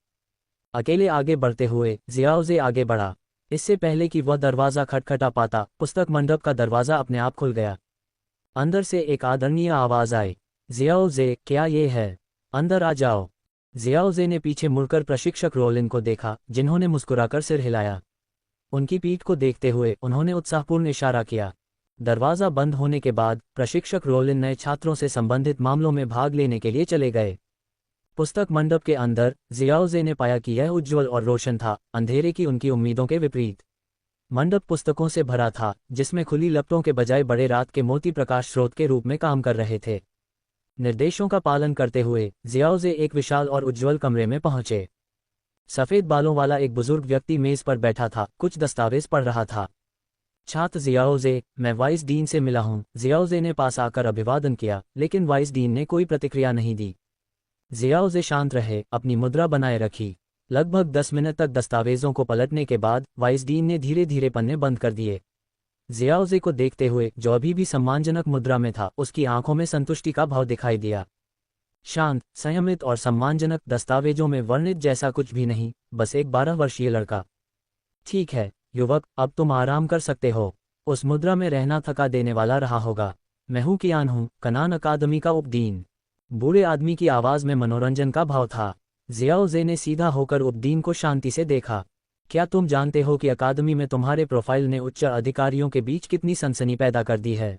अकेले आगे बढ़ते हुए जियाओजे आगे बढ़ा। इससे पहले कि वह दरवाज़ा खटखटा पाता, पुस्तक मंडप का दरवाज़ा अपने आप खुल गया। अंदर से एक आदरणीय आवाज़ आई, जियाओजे, क्या ये है? अंदर आ जाओ। जियाओजे ने पीछे मुड़कर प्रशिक्षक रोलिन को देखा, जिन्होंने मुस्कुराकर सिर हिलाया। उनकी पीठ को देखते हुए उन्होंने उत्साहपूर्ण इशारा किया। दरवाज़ा बंद होने के बाद प्रशिक्षक रोलिन नए छात्रों से संबंधित मामलों में भाग लेने के लिए चले गए। पुस्तक मंडप के अंदर जियाओजे ने पाया कि यह उज्ज्वल और रोशन था, अंधेरे की उनकी उम्मीदों के विपरीत। मंडप पुस्तकों से भरा था, जिसमें खुली लपटों के बजाय बड़े रात के मोती प्रकाश स्रोत के रूप में काम कर रहे थे। निर्देशों का पालन करते हुए जियाओजे एक विशाल और उज्ज्वल कमरे में पहुंचे। सफ़ेद बालों वाला एक बुजुर्ग व्यक्ति मेज पर बैठा था, कुछ दस्तावेज पढ़ रहा था। छात्र जियाओजे, मैं वाइस डीन से मिला हूं। जियाओजे ने पास आकर अभिवादन किया, लेकिन वाइस डीन ने कोई प्रतिक्रिया नहीं दी। जियाओजे शांत रहे, अपनी मुद्रा बनाए रखी। लगभग 10 मिनट तक दस्तावेजों को पलटने के बाद वाइस डीन ने धीरे धीरे पन्ने बंद कर दिए। जियाओजे को देखते हुए, जो अभी भी सम्मानजनक मुद्रा में था, उसकी आंखों में संतुष्टि का भाव दिखाई दिया। शांत, संयमित और सम्मानजनक, दस्तावेजों में वर्णित जैसा कुछ भी नहीं, बस एक 12 वर्षीय लड़का। ठीक है युवक, अब तुम आराम कर सकते हो। उस मुद्रा में रहना थका देने वाला रहा होगा। मैं हूँ कियान हूँ, कनान अकादमी का उपडीन। बूढ़े आदमी की आवाज़ में मनोरंजन का भाव था। जियाओजे ने सीधा होकर उपडीन को शांति से देखा। क्या तुम जानते हो कि अकादमी में तुम्हारे प्रोफाइल ने उच्च अधिकारियों के बीच कितनी सनसनी पैदा कर दी है?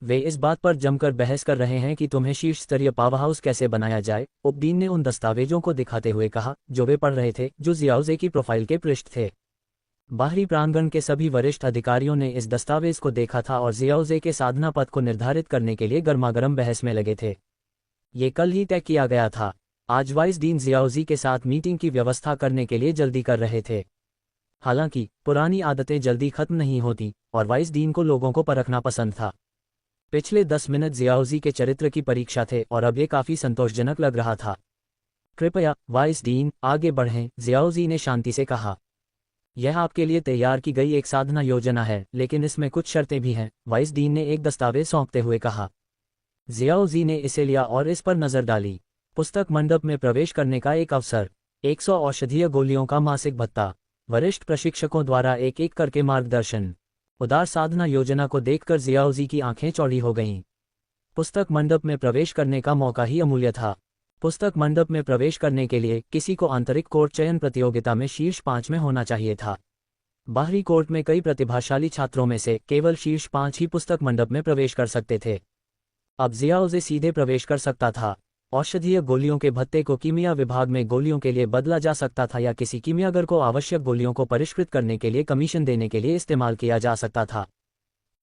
वे इस बात पर जमकर बहस कर रहे हैं कि तुम्हें शीर्ष स्तरीय पावरहाउस कैसे बनाया जाए। उपडीन ने उन दस्तावेजों को दिखाते हुए कहा, जो वे पढ़ रहे थे, जो जियाओजे की प्रोफाइल के पृष्ठ थे। बाहरी प्रांगण के सभी वरिष्ठ अधिकारियों ने इस दस्तावेज को देखा था और जियाओजे के साधना पद को निर्धारित करने के लिए गर्मागर्म बहस में लगे थे। ये कल ही तय किया गया था। आज वाइस डीन जियाओजी के साथ मीटिंग की व्यवस्था करने के लिए जल्दी कर रहे थे। हालांकि पुरानी आदतें जल्दी खत्म नहीं होती और वाइस डीन को लोगों को परखना पसंद था। पिछले 10 मिनट जियाओजी के चरित्र की परीक्षा थे और अब ये काफी संतोषजनक लग रहा था। कृपया वाइस डीन, आगे बढ़ें, जियाओजी ने शांति से कहा। यह आपके लिए तैयार की गई एक साधना योजना है, लेकिन इसमें कुछ शर्तें भी हैं, वाइस डीन ने एक दस्तावेज सौंपते हुए कहा। जियाओजी ने इसे लिया और इस पर नजर डाली। पुस्तक मंडप में प्रवेश करने का एक अवसर, 100 औषधीय गोलियों का मासिक भत्ता, वरिष्ठ प्रशिक्षकों द्वारा एक एक करके मार्गदर्शन। उदार साधना योजना को देखकर जियाओजी की आंखें चौड़ी हो गईं। पुस्तक मंडप में प्रवेश करने का मौका ही अमूल्य था। पुस्तक मंडप में प्रवेश करने के लिए किसी को आंतरिक कोर्ट चयन प्रतियोगिता में शीर्ष 5 में होना चाहिए था। बाहरी कोर्ट में कई प्रतिभाशाली छात्रों में से केवल शीर्ष 5 ही पुस्तक मंडप में प्रवेश कर सकते थे। अब जियाओजे सीधे प्रवेश कर सकता था। औषधीय गोलियों के भत्ते को कीमिया विभाग में गोलियों के लिए बदला जा सकता था या किसी कीमियागर को आवश्यक गोलियों को परिष्कृत करने के लिए कमीशन देने के लिए इस्तेमाल किया जा सकता था।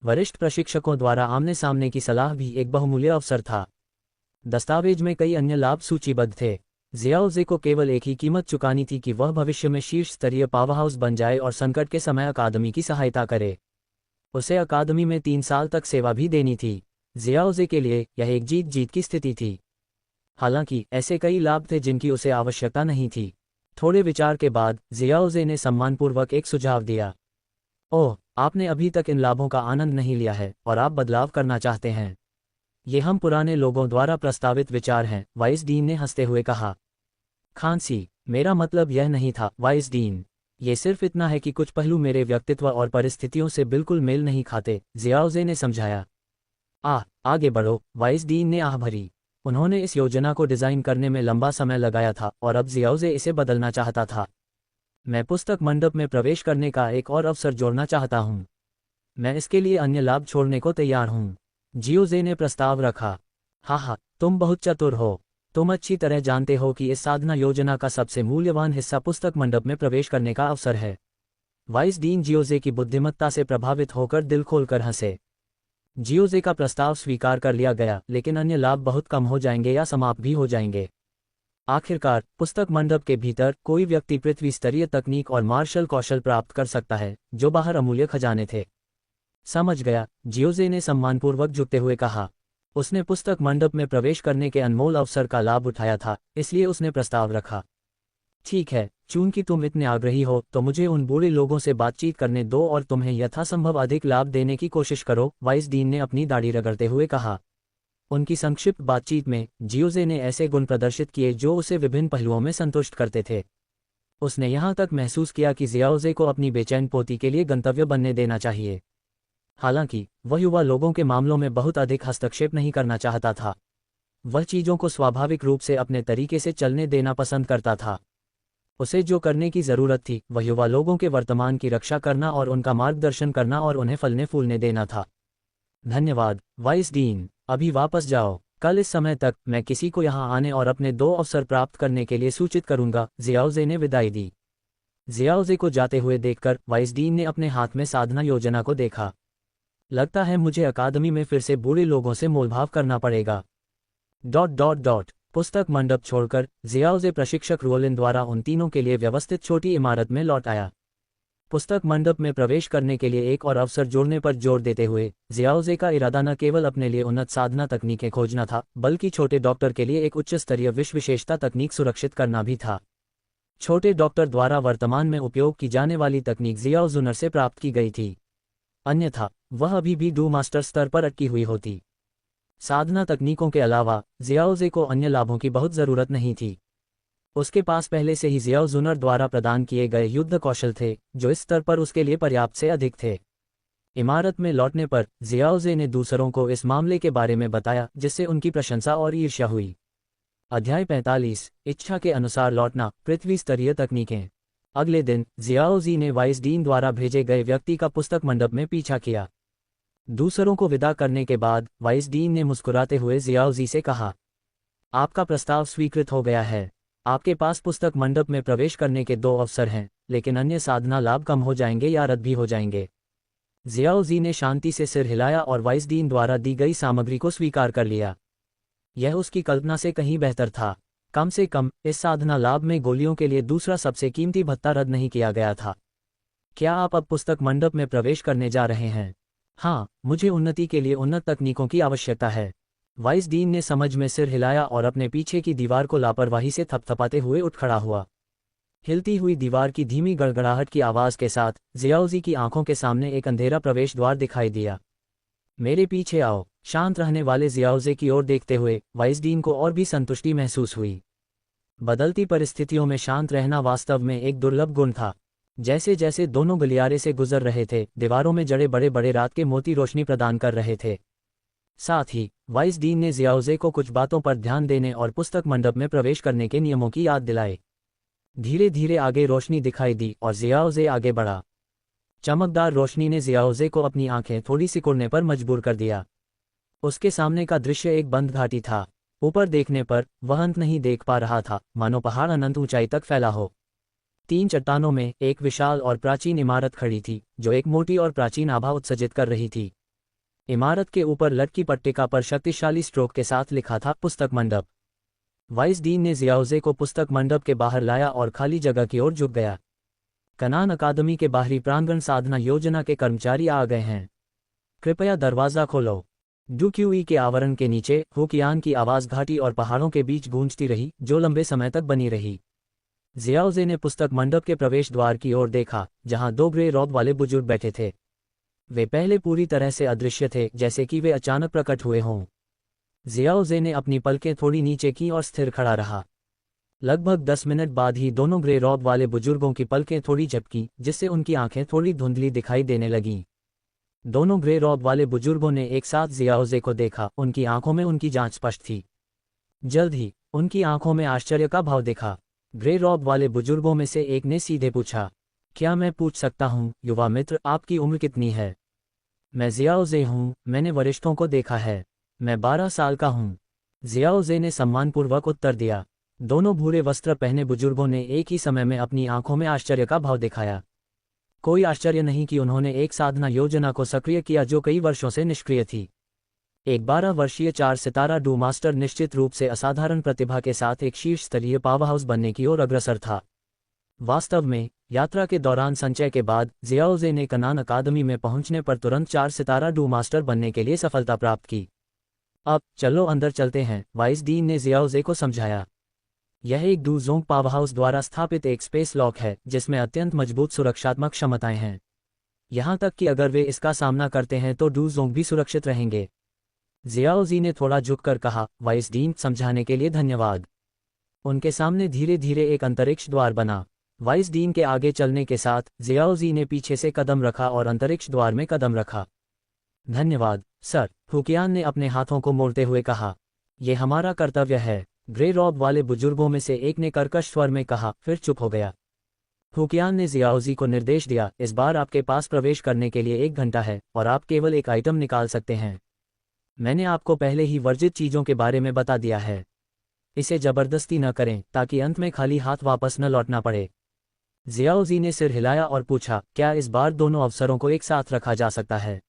वरिष्ठ प्रशिक्षकों द्वारा आमने सामने की सलाह भी एक बहुमूल्य अवसर था। दस्तावेज में कई अन्य लाभ सूचीबद्ध थे। जियाओजे को केवल एक ही कीमत चुकानी थी कि वह भविष्य में शीर्ष स्तरीय पावरहाउस बन जाए और संकट के समय अकादमी की सहायता करे। उसे अकादमी में 3 साल तक सेवा भी देनी थी। जियाओजे के लिए यह एक जीत जीत की स्थिति थी। हालांकि ऐसे कई लाभ थे जिनकी उसे आवश्यकता नहीं थी। थोड़े विचार के बाद जियाओजे ने सम्मानपूर्वक एक सुझाव दिया। ओह, आपने अभी तक इन लाभों का आनंद नहीं लिया है और आप बदलाव करना चाहते हैं। ये हम पुराने लोगों द्वारा प्रस्तावित विचार हैं, वाइस डीन ने हंसते हुए कहा। खांसी, मेरा मतलब यह नहीं था वाइस डीन। ये सिर्फ इतना है कि कुछ पहलू मेरे व्यक्तित्व और परिस्थितियों से बिल्कुल मेल नहीं खाते, जियाओजे ने समझाया। आगे बढ़ो, वाइस डीन ने आह भरी। उन्होंने इस योजना को डिजाइन करने में लंबा समय लगाया था और अब जियाओजे इसे बदलना चाहता था। मैं पुस्तक मंडप में प्रवेश करने का एक और अवसर जोड़ना चाहता हूँ। मैं इसके लिए अन्य लाभ छोड़ने को तैयार हूँ, जियाओजे ने प्रस्ताव रखा। हाँ, तुम बहुत चतुर हो। तुम अच्छी तरह जानते हो कि इस साधना योजना का सबसे मूल्यवान हिस्सा पुस्तक मंडप में प्रवेश करने का अवसर है। वाइस डीन जियाओजे की बुद्धिमत्ता से प्रभावित होकर दिल खोलकर हंसे। जियाओजे का प्रस्ताव स्वीकार कर लिया गया, लेकिन अन्य लाभ बहुत कम हो जाएंगे या समाप्त भी हो जाएंगे। आखिरकार पुस्तक मंडप के भीतर कोई व्यक्ति पृथ्वी स्तरीय तकनीक और मार्शल कौशल प्राप्त कर सकता है, जो बाहर अमूल्य खजाने थे। समझ गया, जियाओजे ने सम्मानपूर्वक झुकते हुए कहा। उसने पुस्तक मंडप में प्रवेश करने के अनमोल अवसर का लाभ उठाया था, इसलिए उसने प्रस्ताव रखा। ठीक है, चूंकि तुम इतने आग्रही हो तो मुझे उन बूढ़े लोगों से बातचीत करने दो और तुम्हें यथासंभव अधिक लाभ देने की कोशिश करो, वाइस डीन ने अपनी दाढ़ी रगड़ते हुए कहा। उनकी संक्षिप्त बातचीत में जियोजे ने ऐसे गुण प्रदर्शित किए जो उसे विभिन्न पहलुओं में संतुष्ट करते थे। उसने यहाँ तक महसूस किया कि जियाओजे को अपनी बेचैन पोती के लिए गंतव्य बनने देना चाहिए। हालांकि वह युवा लोगों के मामलों में बहुत अधिक हस्तक्षेप नहीं करना चाहता था। वह चीज़ों को स्वाभाविक रूप से अपने तरीके से चलने देना पसंद करता था। उसे जो करने की ज़रूरत थी वह युवा लोगों के वर्तमान की रक्षा करना और उनका मार्गदर्शन करना और उन्हें फलने फूलने देना था। धन्यवाद, वाइस डीन। अभी वापस जाओ। कल इस समय तक मैं किसी को यहाँ आने और अपने 2 अवसर प्राप्त करने के लिए सूचित करूंगा, जियाओजे ने विदाई दी। जियाओजे को जाते हुए देखकर वाइस डीन ने अपने हाथ में साधना योजना को देखा। लगता है मुझे अकादमी में फिर से बूढ़े लोगों से मोलभाव करना पड़ेगा। ... पुस्तक मंडप छोड़कर जियाओजे प्रशिक्षक रुओलिन द्वारा उन तीनों के लिए व्यवस्थित छोटी इमारत में लौट आया। पुस्तक मंडप में प्रवेश करने के लिए एक और अवसर जोड़ने पर जोर देते हुए जियाओजे का इरादा न केवल अपने लिए उन्नत साधना तकनीकें खोजना था, बल्कि छोटे डॉक्टर के लिए एक उच्च स्तरीय विशेषता तकनीक सुरक्षित करना भी था। छोटे डॉक्टर द्वारा वर्तमान में उपयोग की जाने वाली तकनीक जियाओ जुनर से प्राप्त की गई थी, अन्यथा वह अभी भी डू मास्टर स्तर पर अटकी हुई होती। साधना तकनीकों के अलावा जियाओजे को अन्य लाभों की बहुत ज़रूरत नहीं थी। उसके पास पहले से ही जियाओ जुनर द्वारा प्रदान किए गए युद्ध कौशल थे, जो इस स्तर पर उसके लिए पर्याप्त से अधिक थे। इमारत में लौटने पर जियाओजे ने दूसरों को इस मामले के बारे में बताया, जिससे उनकी प्रशंसा और ईर्ष्या हुई। अध्याय 45, इच्छा के अनुसार लौटना, पृथ्वी स्तरीय तकनीकें। अगले दिन जियाओजी ने वाइस डीन द्वारा भेजे गए व्यक्ति का पुस्तक मंडप में पीछा किया। दूसरों को विदा करने के बाद वाइस डीन ने मुस्कुराते हुए जियाओजी से कहा, आपका प्रस्ताव स्वीकृत हो गया है। आपके पास पुस्तक मंडप में प्रवेश करने के 2 अवसर हैं, लेकिन अन्य साधना लाभ कम हो जाएंगे या रद्द भी हो जाएंगे। जियाओजी ने शांति से सिर हिलाया और वाइस डीन द्वारा दी गई सामग्री को स्वीकार कर लिया। यह उसकी कल्पना से कहीं बेहतर था। कम से कम इस साधना लाभ में गोलियों के लिए दूसरा सबसे कीमती भत्ता रद्द नहीं किया गया था। क्या आप अब पुस्तक मंडप में प्रवेश करने जा रहे हैं? हाँ, मुझे उन्नति के लिए उन्नत तकनीकों की आवश्यकता है। वाइस डीन ने समझ में सिर हिलाया और अपने पीछे की दीवार को लापरवाही से थपथपाते हुए उठ खड़ा हुआ। हिलती हुई दीवार की धीमी गड़गड़ाहट की आवाज़ के साथ जियाओजी की आंखों के सामने एक अंधेरा प्रवेश द्वार दिखाई दिया। मेरे पीछे आओ। शांत रहने वाले जियाओजे की ओर देखते हुए वाइस डीन को और भी संतुष्टि महसूस हुई। बदलती परिस्थितियों में शांत रहना वास्तव में एक दुर्लभ गुण था। जैसे जैसे दोनों गलियारे से गुजर रहे थे, दीवारों में जड़े बड़े बड़े रात के मोती रोशनी प्रदान कर रहे थे। साथ ही वाइस डीन ने जियाओजे को कुछ बातों पर ध्यान देने और पुस्तक मंडप में प्रवेश करने के नियमों की याद दिलाई। धीरे धीरे आगे रोशनी दिखाई दी और जियाओजे आगे बढ़ा। चमकदार रोशनी ने जियाओजे को अपनी आंखें थोड़ी सिकुड़ने पर मजबूर कर दिया। उसके सामने का दृश्य एक बंद घाटी था। ऊपर देखने पर वह अंत नहीं देख पा रहा था, मानो पहाड़ अनंत ऊंचाई तक फैला हो। 3 चट्टानों में एक विशाल और प्राचीन इमारत खड़ी थी, जो एक मोटी और प्राचीन आभा उत्सर्जित कर रही थी। इमारत के ऊपर लटकी पट्टिका पर शक्तिशाली स्ट्रोक के साथ लिखा था, पुस्तक मंडप। वाइस डीन ने जियाओजे को पुस्तक मंडप के बाहर लाया और खाली जगह की ओर झुक गया। कनान अकादमी के बाहरी प्रांगण साधना योजना के कर्मचारी आ गए हैं। कृपया दरवाज़ा खोलो। डूक्यूई के आवरण के नीचे हुकियान की आवाज़ घाटी और पहाड़ों के बीच गूंजती रही, जो लंबे समय तक बनी रही। जियाओजे ने पुस्तक मंडप के प्रवेश द्वार की ओर देखा, जहां 2 ग्रे रॉब वाले बुजुर्ग बैठे थे। वे पहले पूरी तरह से अदृश्य थे, जैसे कि वे अचानक प्रकट हुए हों। जियाओजे ने अपनी पलकें थोड़ी नीचे की और स्थिर खड़ा रहा। लगभग 10 मिनट बाद ही दोनों ग्रे रॉब वाले बुजुर्गों की पलकें थोड़ी झपकी, जिससे उनकी आंखें थोड़ी धुंधली दिखाई देने लगीं। दोनों ग्रे रॉब वाले बुजुर्गों ने एक साथ जियाओजे को देखा। उनकी आंखों में उनकी जांच स्पष्ट थी। जल्द ही उनकी आंखों में आश्चर्य का भाव देखा। ग्रे रॉब वाले बुजुर्गों में से एक ने सीधे पूछा, क्या मैं पूछ सकता हूँ, युवा मित्र, आपकी उम्र कितनी है? मैं जियाओजे हूँ, मैंने वरिष्ठों को देखा है। मैं 12 साल का हूँ, जियाओजे ने सम्मानपूर्वक उत्तर दिया। दोनों भूरे वस्त्र पहने बुजुर्गों ने एक ही समय में अपनी आंखों में आश्चर्य का भाव दिखाया। कोई आश्चर्य नहीं कि उन्होंने एक साधना योजना को सक्रिय किया जो कई वर्षों से निष्क्रिय थी। एक 12 वर्षीय 4 सितारा डू मास्टर निश्चित रूप से असाधारण प्रतिभा के साथ एक शीर्ष स्तरीय पावरहाउस बनने की ओर अग्रसर था। वास्तव में यात्रा के दौरान संचय के बाद जियाओजे ने कनान अकादमी में पहुंचने पर तुरंत 4 सितारा डू मास्टर बनने के लिए सफलता प्राप्त की। अब चलो अंदर चलते हैं, वाइस डीन ने जियाओजे को समझाया। यह एक डूजोंग पावरहाउस द्वारा स्थापित एक स्पेस लॉक है जिसमें अत्यंत मजबूत सुरक्षात्मक क्षमताएं हैं। यहाँ तक कि अगर वे इसका सामना करते हैं तो डूजोंग भी सुरक्षित रहेंगे। जियाओजी ने थोड़ा झुककर कहा, वाइस डीन, समझाने के लिए धन्यवाद। उनके सामने धीरे धीरे एक अंतरिक्ष द्वार बना। वाइस डीन के आगे चलने के साथ जियाओजी ने पीछे से कदम रखा और अंतरिक्ष द्वार में कदम रखा। धन्यवाद सर, फुकियान ने अपने हाथों को मोड़ते हुए कहा। यह हमारा कर्तव्य है, ग्रे रॉब वाले बुजुर्गों में से एक ने कर्कश स्वर में कहा, फिर चुप हो गया। फुकियान ने जियाओजी को निर्देश दिया, इस बार आपके पास प्रवेश करने के लिए 1 घंटा है और आप केवल एक आइटम निकाल सकते हैं। मैंने आपको पहले ही वर्जित चीज़ों के बारे में बता दिया है। इसे जबरदस्ती न करें ताकि अंत में खाली हाथ वापस न लौटना पड़े। जियाओजी ने सिर हिलाया और पूछा, क्या इस बार दोनों अफसरों को एक साथ रखा जा सकता है?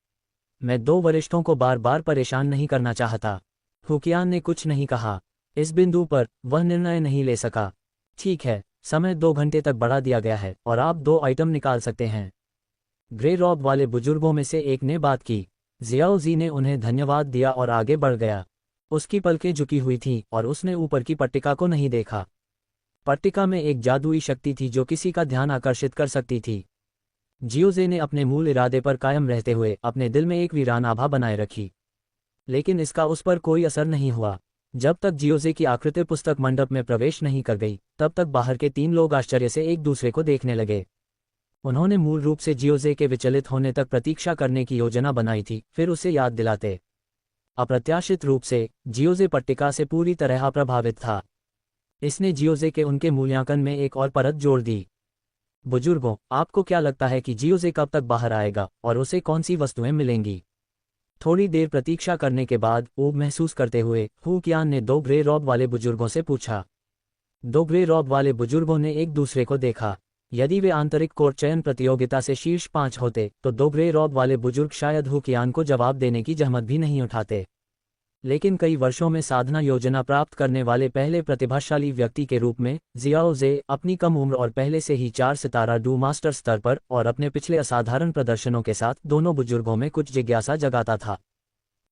मैं 2 वरिष्ठों को बार बार परेशान नहीं करना चाहता। फुकियान ने कुछ नहीं कहा। इस बिंदु पर वह निर्णय नहीं ले सका। ठीक है, समय 2 घंटे तक बढ़ा दिया गया है और आप 2 आइटम निकाल सकते हैं। ग्रे रॉब वाले बुजुर्गों में से एक ने बात की। जियाओजी ने उन्हें धन्यवाद दिया और आगे बढ़ गया। उसकी पलकें झुकी हुई थीं और उसने ऊपर की पट्टिका को नहीं देखा। पट्टिका में एक जादुई शक्ति थी जो किसी का ध्यान आकर्षित कर सकती थी। जियोजे ने अपने मूल इरादे पर कायम रहते हुए अपने दिल में एक वीरान आभा बनाए रखी, लेकिन इसका उस पर कोई असर नहीं हुआ। जब तक जियोजे की आकृति पुस्तक मंडप में प्रवेश नहीं कर गई, तब तक बाहर के 3 लोग आश्चर्य से एक दूसरे को देखने लगे। उन्होंने मूल रूप से जियोजे के विचलित होने तक प्रतीक्षा करने की योजना बनाई थी, फिर उसे याद दिलाते। अप्रत्याशित रूप से जियोजे पट्टिका से पूरी तरह प्रभावित था। इसने जियोजे के उनके मूल्यांकन में एक और परत जोड़ दी। बुजुर्गों, आपको क्या लगता है कि जियोजे कब तक बाहर आएगा और उसे कौन सी वस्तुएं मिलेंगी? थोड़ी देर प्रतीक्षा करने के बाद ऊब महसूस करते हुए फुकियान ने 2 ग्रे रॉब वाले बुजुर्गों से पूछा। 2 ग्रे रॉब वाले बुजुर्गों ने एक दूसरे को देखा। यदि वे आंतरिक कोर चयन प्रतियोगिता से शीर्ष 5 होते तो 2 ग्रे रॉब वाले बुजुर्ग शायद फुकियान को जवाब देने की जहमत भी नहीं उठाते। लेकिन कई वर्षों में साधना योजना प्राप्त करने वाले पहले प्रतिभाशाली व्यक्ति के रूप में जियाओजे अपनी कम उम्र और पहले से ही 4 सितारा डू मास्टर स्तर पर और अपने पिछले असाधारण प्रदर्शनों के साथ दोनों बुजुर्गों में कुछ जिज्ञासा जगाता था।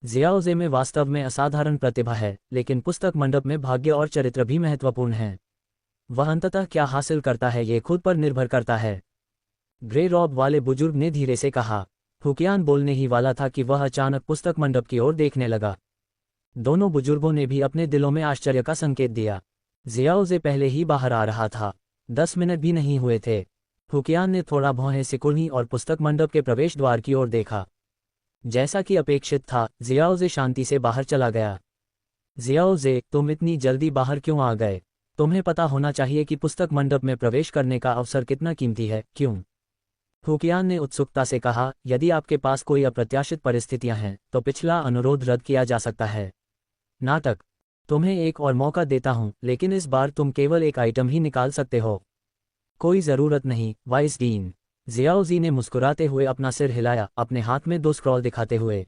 जियाओजे में वास्तव में असाधारण प्रतिभा है, लेकिन पुस्तक मंडप में भाग्य और चरित्र भी महत्वपूर्ण हैं। वह अंततः क्या हासिल करता है ये खुद पर निर्भर करता है। ग्रे रॉब वाले बुजुर्ग ने धीरे से कहा। फुकियान बोलने ही वाला था कि वह अचानक पुस्तक मंडप की ओर देखने लगा। दोनों बुजुर्गों ने भी अपने दिलों में आश्चर्य का संकेत दिया। जियाओजे पहले ही बाहर आ रहा था। 10 मिनट भी नहीं हुए थे। फुकियान ने थोड़ा भौहें सिकुड़ी और पुस्तक मंडप के प्रवेश द्वार की ओर देखा। जैसा कि अपेक्षित था, जियाओजे शांति से बाहर चला गया। जियाओजे, तुम इतनी जल्दी बाहर क्यों आ गए? तुम्हें पता होना चाहिए कि पुस्तक मंडप में प्रवेश करने का अवसर कितना कीमती है, क्यों? फुकियान ने उत्सुकता से कहा, यदि आपके पास कोई अप्रत्याशित परिस्थितियां हैं तो पिछला अनुरोध रद्द किया जा सकता है। नाटक। तुम्हें एक और मौका देता हूं, लेकिन इस बार तुम केवल एक आइटम ही निकाल सकते हो। कोई जरूरत नहीं, वाइस डीन। जियाओजी ने मुस्कुराते हुए अपना सिर हिलाया, अपने हाथ में 2 स्क्रॉल दिखाते हुए।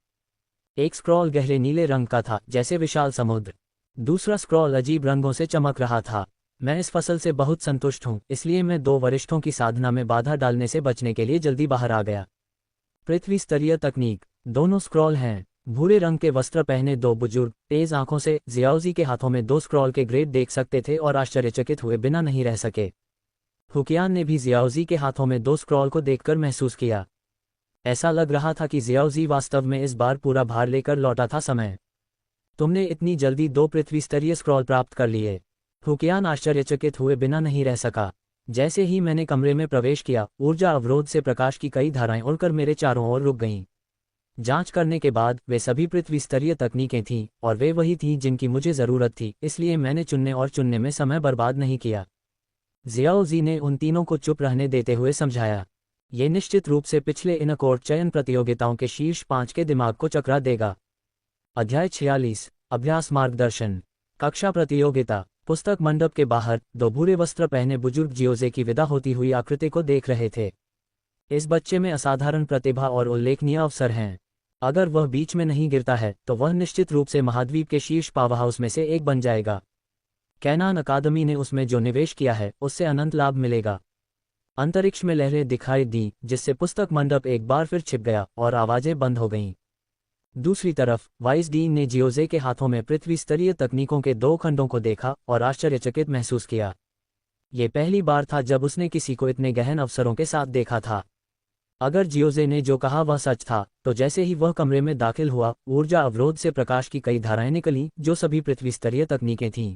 एक स्क्रॉल गहरे नीले रंग का था, जैसे विशाल समुद्र। दूसरा स्क्रॉल अजीब रंगों से चमक रहा था। मैं इस फसल से बहुत संतुष्ट हूं, इसलिए मैं 2 वरिष्ठों की साधना में बाधा डालने से बचने के लिए जल्दी बाहर आ गया। पृथ्वी स्तरीय तकनीक। दोनों स्क्रॉल हैं। भूरे रंग के वस्त्र पहने 2 बुजुर्ग तेज आंखों से जियाओजी के हाथों में 2 स्क्रॉल के ग्रेड देख सकते थे और आश्चर्यचकित हुए बिना नहीं रह सके। फुकियान ने भी जियाओजी के हाथों में 2 स्क्रॉल को देखकर महसूस किया। ऐसा लग रहा था कि जियाओजी वास्तव में इस बार पूरा भार लेकर लौटा था। समय। तुमने इतनी जल्दी 2 पृथ्वी स्तरीय स्क्रॉल प्राप्त कर लिए? फुकियान आश्चर्यचकित हुए बिना नहीं रह सका। जैसे ही मैंने कमरे में प्रवेश किया, ऊर्जा अवरोध से प्रकाश की कई धाराएं उड़कर मेरे चारों ओर रुक गईं। जांच करने के बाद वे सभी पृथ्वी स्तरीय तकनीकें थीं और वे वही थीं जिनकी मुझे ज़रूरत थी, इसलिए मैंने चुनने में समय बर्बाद नहीं किया। जियाओजी ने उन तीनों को चुप रहने देते हुए समझाया। ये निश्चित रूप से पिछले इनकोर चयन प्रतियोगिताओं के शीर्ष 5 के दिमाग को चकरा देगा। अध्याय 46 अभ्यास मार्गदर्शन। कक्षा प्रतियोगिता। पुस्तक मंडप के बाहर 2 भूरे वस्त्र पहने बुजुर्ग जियोजे की विदा होती हुई आकृति को देख रहे थे। इस बच्चे में असाधारण प्रतिभा और उल्लेखनीय अवसर हैं। अगर वह बीच में नहीं गिरता है तो वह निश्चित रूप से महाद्वीप के शीर्ष पावरहाउस में से एक बन जाएगा। कैनान अकादमी ने उसमें जो निवेश किया है उससे अनंत लाभ मिलेगा। अंतरिक्ष में लहरें दिखाई दी, जिससे पुस्तक मंडप एक बार फिर छिप गया और आवाजें बंद हो गईं। दूसरी तरफ वाइस डीन ने जियोजे के हाथों में पृथ्वी स्तरीय तकनीकों के 2 खंडों को देखा और आश्चर्यचकित महसूस किया। ये पहली बार था जब उसने किसी को इतने गहन अवसरों के साथ देखा था। अगर जियोजे ने जो कहा वह सच था, तो जैसे ही वह कमरे में दाखिल हुआ, ऊर्जा अवरोध से प्रकाश की कई धाराएं निकलीं, जो सभी पृथ्वी स्तरीय तकनीकें थीं।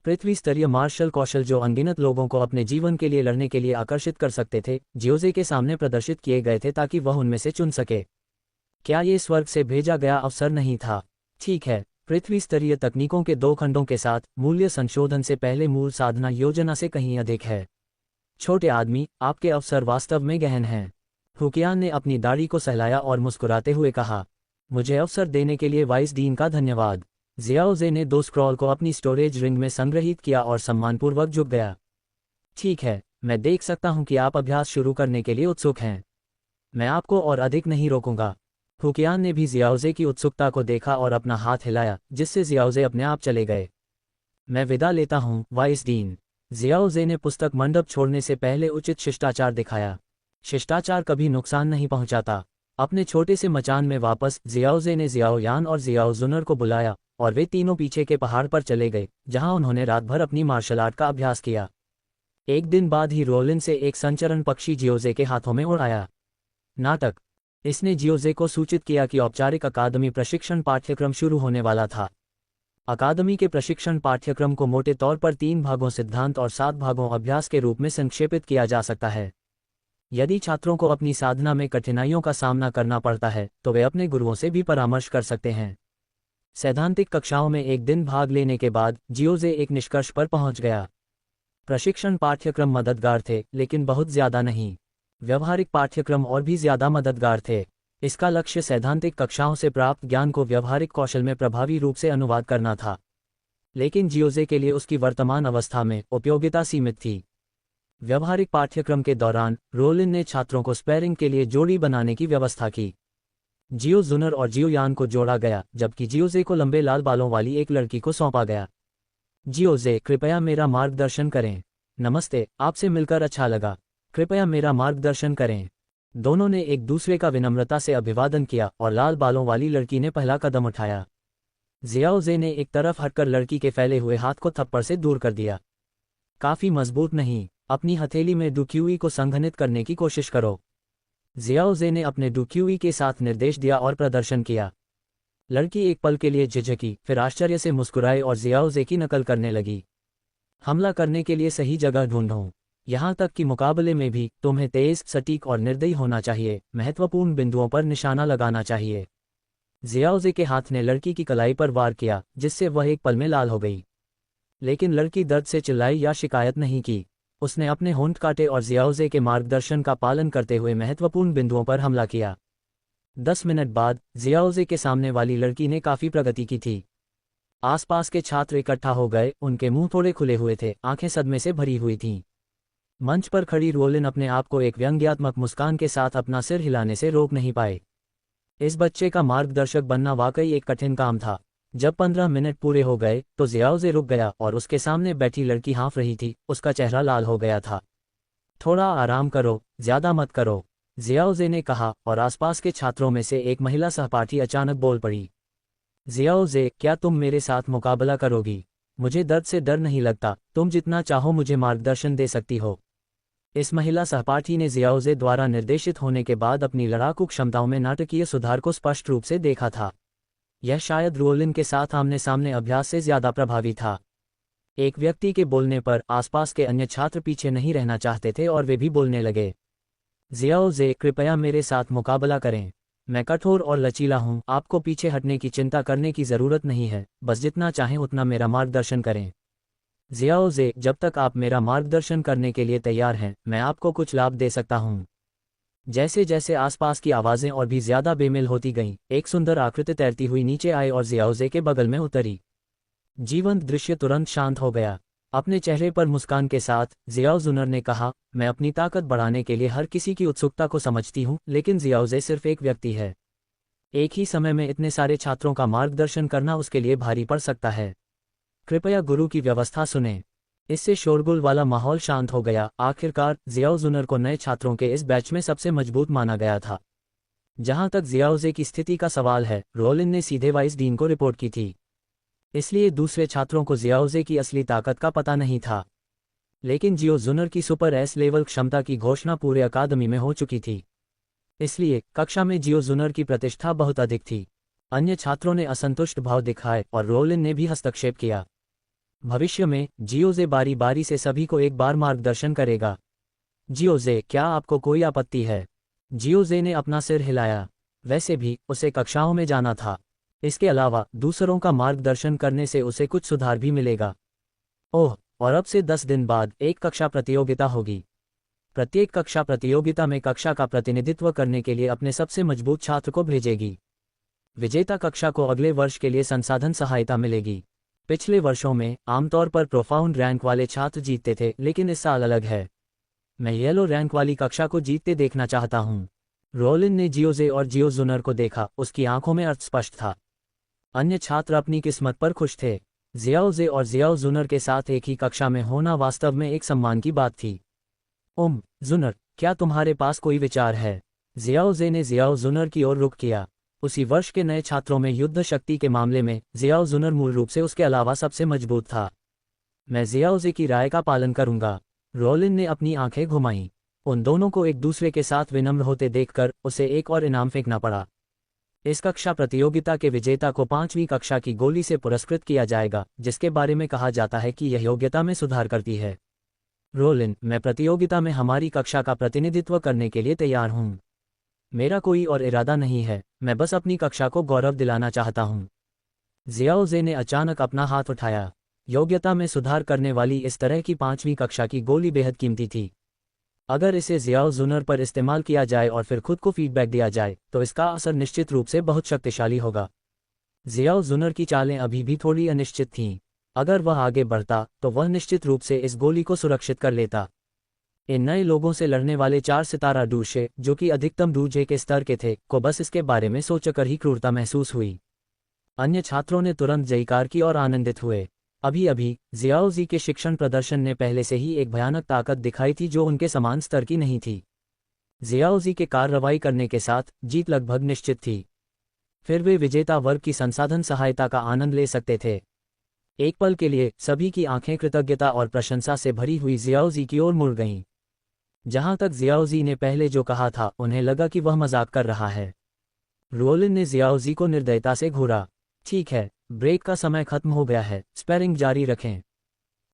पृथ्वी स्तरीय मार्शल कौशल जो अनगिनत लोगों को अपने जीवन के लिए लड़ने के लिए आकर्षित कर सकते थे, जियोजे के सामने प्रदर्शित किए गए थे ताकि वह उनमें से चुन सके। क्या ये स्वर्ग से भेजा गया अवसर नहीं था? ठीक है, पृथ्वी स्तरीय तकनीकों के 2 खंडों के साथ मूल्य संशोधन से पहले मूल साधना योजना से कहीं अधिक है। छोटे आदमी, आपके अवसर वास्तव में गहन हैं। हुकियान ने अपनी दाढ़ी को सहलाया और मुस्कुराते हुए कहा, मुझे अवसर देने के लिए वाइस डीन का धन्यवाद। जियाओजे ने 2 स्क्रॉल को अपनी स्टोरेज रिंग में संग्रहित किया और सम्मानपूर्वक झुक गया। ठीक है, मैं देख सकता हूं कि आप अभ्यास शुरू करने के लिए उत्सुक हैं। मैं आपको और अधिक नहीं रोकूंगा। हुकियान ने भी जियाओजे की उत्सुकता को देखा और अपना हाथ हिलाया, जिससे जियाओजे अपने आप चले गए। मैं विदा लेता हूं, वाइस डीन। जियाओजे ने पुस्तक मंडप छोड़ने से पहले उचित शिष्टाचार दिखाया। शिष्टाचार कभी नुकसान नहीं पहुंचाता। अपने छोटे से मचान में वापस जियाओजे ने जियाओयान और जियाओजुनर को बुलाया और वे तीनों पीछे के पहाड़ पर चले गए, जहां उन्होंने रात भर अपनी मार्शल आर्ट का अभ्यास किया। एक दिन बाद ही रोलिन से एक संचरण पक्षी जियोजे के हाथों में उड़ आया। नाटक। इसने जियोजे को सूचित किया कि औपचारिक अकादमी प्रशिक्षण पाठ्यक्रम शुरू होने वाला था। अकादमी के प्रशिक्षण पाठ्यक्रम को मोटे तौर पर 3 भागों सिद्धांत और 7 भागों अभ्यास के रूप में संक्षेपित किया जा सकता है। यदि छात्रों को अपनी साधना में कठिनाइयों का सामना करना पड़ता है, तो वे अपने गुरुओं से भी परामर्श कर सकते हैं। सैद्धांतिक कक्षाओं में एक दिन भाग लेने के बाद जियोजे एक निष्कर्ष पर पहुंच गया। प्रशिक्षण पाठ्यक्रम मददगार थे, लेकिन बहुत ज्यादा नहीं। व्यवहारिक पाठ्यक्रम और भी ज्यादा मददगार थे। इसका लक्ष्य सैद्धांतिक कक्षाओं से प्राप्त ज्ञान को व्यवहारिक कौशल में प्रभावी रूप से अनुवाद करना था। लेकिन जियोजे के लिए उसकी वर्तमान अवस्था में उपयोगिता सीमित थी। व्यवहारिक पाठ्यक्रम के दौरान रोलिन ने छात्रों को स्पैरिंग के लिए जोड़ी बनाने की व्यवस्था की। जियोजुनर और जियोयान को जोड़ा गया, जबकि जियोजे को लंबे लाल बालों वाली एक लड़की को सौंपा गया। जियोजे, कृपया मेरा मार्गदर्शन करें। नमस्ते, आपसे मिलकर अच्छा लगा। कृपया मेरा मार्गदर्शन करें। दोनों ने एक दूसरे का विनम्रता से अभिवादन किया और लाल बालों वाली लड़की ने पहला कदम उठाया। जियाओजे ने एक तरफ हटकर लड़की के फैले हुए हाथ को थप्पड़ से दूर कर दिया। काफी मजबूत नहीं, अपनी हथेली में डुक्यूई को संघनित करने की कोशिश करो। जियाओजे ने अपने डुक्यूई के साथ निर्देश दिया और प्रदर्शन किया। लड़की एक पल के लिए झिझकी, फिर आश्चर्य से मुस्कुराई और जियाओजे की नकल करने लगी। हमला करने के लिए सही जगह ढूंढो। यहां तक कि मुकाबले में भी तुम्हें तेज, सटीक और निर्दयी होना चाहिए। महत्वपूर्ण बिंदुओं पर निशाना लगाना चाहिए। जियाओजे के हाथ ने लड़की की कलाई पर वार किया, जिससे वह एक पल में लाल हो गई। लेकिन लड़की दर्द से चिल्लाई या शिकायत नहीं की। उसने अपने होंठ काटे और जियाओजे के मार्गदर्शन का पालन करते हुए महत्वपूर्ण बिंदुओं पर हमला किया। 10 मिनट बाद जियाओजे के सामने वाली लड़की ने काफी प्रगति की थी। आसपास के छात्र इकट्ठा हो गए, उनके मुंह थोड़े खुले हुए थे, आंखें सदमे से भरी हुई थीं। मंच पर खड़ी रोलिन अपने आप को एक व्यंग्यात्मक मुस्कान के साथ अपना सिर हिलाने से रोक नहीं पाए। इस बच्चे का मार्गदर्शक बनना वाकई एक कठिन काम था। जब 15 मिनट पूरे हो गए तो जियाओजे रुक गया और उसके सामने बैठी लड़की हाँफ रही थी, उसका चेहरा लाल हो गया था। थोड़ा आराम करो, ज्यादा मत करो, जियाओजे ने कहा और आसपास के छात्रों में से एक महिला सहपाठी अचानक बोल पड़ी। जियाओजे, क्या तुम मेरे साथ मुकाबला करोगी? मुझे दर्द से डर नहीं लगता, तुम जितना चाहो मुझे मार्गदर्शन दे सकती हो। इस महिला सहपाठी ने जियाओजे द्वारा निर्देशित होने के बाद अपनी लड़ाकू क्षमताओं में नाटकीय सुधार को स्पष्ट रूप से देखा था। यह शायद रोलिन के साथ आमने सामने अभ्यास से ज्यादा प्रभावी था। एक व्यक्ति के बोलने पर आसपास के अन्य छात्र पीछे नहीं रहना चाहते थे और वे भी बोलने लगे। जियाओजे, कृपया मेरे साथ मुकाबला करें। मैं कठोर और लचीला हूं, आपको पीछे हटने की चिंता करने की जरूरत नहीं है, बस जितना चाहें उतना मेरा मार्गदर्शन करें। जियाओजे, जब तक आप मेरा मार्गदर्शन करने के लिए तैयार हैं, मैं आपको कुछ लाभ दे सकता हूं। जैसे जैसे आसपास की आवाजें और भी ज्यादा बेमेल होती गईं, एक सुंदर आकृति तैरती हुई नीचे आई और जियाओजे के बगल में उतरी। जीवंत दृश्य तुरंत शांत हो गया। अपने चेहरे पर मुस्कान के साथ जियाओजुनर ने कहा, मैं अपनी ताकत बढ़ाने के लिए हर किसी की उत्सुकता को समझती हूं, लेकिन जियाओजे सिर्फ एक व्यक्ति है। एक ही समय में इतने सारे छात्रों का मार्गदर्शन करना उसके लिए भारी पड़ सकता है। कृपया गुरु की व्यवस्था सुनें। इससे शोरगुल वाला माहौल शांत हो गया। आखिरकार जियाओजुनर को नए छात्रों के इस बैच में सबसे मजबूत माना गया था। जहां तक जियाओजे की स्थिति का सवाल है, रोलिन ने सीधे वाइस डीन को रिपोर्ट की थी। इसलिए दूसरे छात्रों को जियाओजे की असली ताकत का पता नहीं था। लेकिन जियो जुनर की सुपर एस लेवल क्षमता की घोषणा पूरे अकादमी में हो चुकी थी। इसलिए कक्षा में जियो जुनर की प्रतिष्ठा बहुत अधिक थी। अन्य छात्रों ने असंतुष्ट भाव दिखाए और रोलिन ने भी हस्तक्षेप किया। भविष्य में जियोजे बारी बारी से सभी को एक बार मार्गदर्शन करेगा। जियोजे, क्या आपको कोई आपत्ति है? जियोजे ने अपना सिर हिलाया। वैसे भी उसे कक्षाओं में जाना था। इसके अलावा दूसरों का मार्गदर्शन करने से उसे कुछ सुधार भी मिलेगा। ओह, और अब से 10 दिन बाद एक कक्षा प्रतियोगिता होगी। प्रत्येक कक्षा प्रतियोगिता में कक्षा का प्रतिनिधित्व करने के लिए अपने सबसे मजबूत छात्र को भेजेगी। विजेता कक्षा को अगले वर्ष के लिए संसाधन सहायता मिलेगी। पिछले वर्षों में आमतौर पर प्रोफाउंड रैंक वाले छात्र जीतते थे, लेकिन इस साल अलग है। मैं येलो रैंक वाली कक्षा को जीतते देखना चाहता हूँ। रोलिन ने जियोजे और जियो जुनर को देखा, उसकी आंखों में अर्थ स्पष्ट था। अन्य छात्र अपनी किस्मत पर खुश थे। जियाओजे और जियाओ जुनर के साथ एक ही कक्षा में होना वास्तव में एक सम्मान की बात थी। जुनर, क्या तुम्हारे पास कोई विचार है? जियाओजे ने जियाओ जुनर की ओर रुख किया। उसी वर्ष के नए छात्रों में युद्ध शक्ति के मामले में जियाओ जुनर मूल रूप से उसके अलावा सबसे मजबूत था। मैं जियाओजे की राय का पालन करूंगा। रोलिन ने अपनी आंखें घुमाईं। उन दोनों को एक दूसरे के साथ विनम्र होते देखकर उसे एक और इनाम फेंकना पड़ा। इस कक्षा प्रतियोगिता के विजेता को 5वीं कक्षा की गोली से पुरस्कृत किया जाएगा, जिसके बारे में कहा जाता है कि यह योग्यता में सुधार करती है। रोलिन, मैं प्रतियोगिता में हमारी कक्षा का प्रतिनिधित्व करने के लिए तैयार हूँ। मेरा कोई और इरादा नहीं है, मैं बस अपनी कक्षा को गौरव दिलाना चाहता हूँ। जियाओजे ने अचानक अपना हाथ उठाया। योग्यता में सुधार करने वाली इस तरह की 5वीं कक्षा की गोली बेहद कीमती थी। अगर इसे जियाओ जुनर पर इस्तेमाल किया जाए और फिर खुद को फीडबैक दिया जाए तो इसका असर निश्चित रूप से बहुत शक्तिशाली होगा। जियाओ जुनर की चालें अभी भी थोड़ी अनिश्चित थीं। अगर वह आगे बढ़ता तो वह निश्चित रूप से इस गोली को सुरक्षित कर लेता। इन नए लोगों से लड़ने वाले 4 सितारा डूशे, जो कि अधिकतम डूजे के स्तर के थे, को बस इसके बारे में सोचकर ही क्रूरता महसूस हुई। अन्य छात्रों ने तुरंत जयकार की और आनंदित हुए। अभी अभी जियाओजी के शिक्षण प्रदर्शन ने पहले से ही एक भयानक ताकत दिखाई थी जो उनके समान स्तर की नहीं थी। जियाओजी के कार्रवाई करने के साथ जीत लगभग निश्चित थी। फिर वे विजेता वर्ग की संसाधन सहायता का आनंद ले सकते थे। एक पल के लिए सभी की आंखें कृतज्ञता और प्रशंसा से भरी हुई जियाओजी की ओर मुड़ गईं। जहां तक जियाओजी ने पहले जो कहा था, उन्हें लगा कि वह मजाक कर रहा है। रोलिन ने जियाओजी को निर्दयता से घूरा। ठीक है, ब्रेक का समय खत्म हो गया है, स्पैरिंग जारी रखें।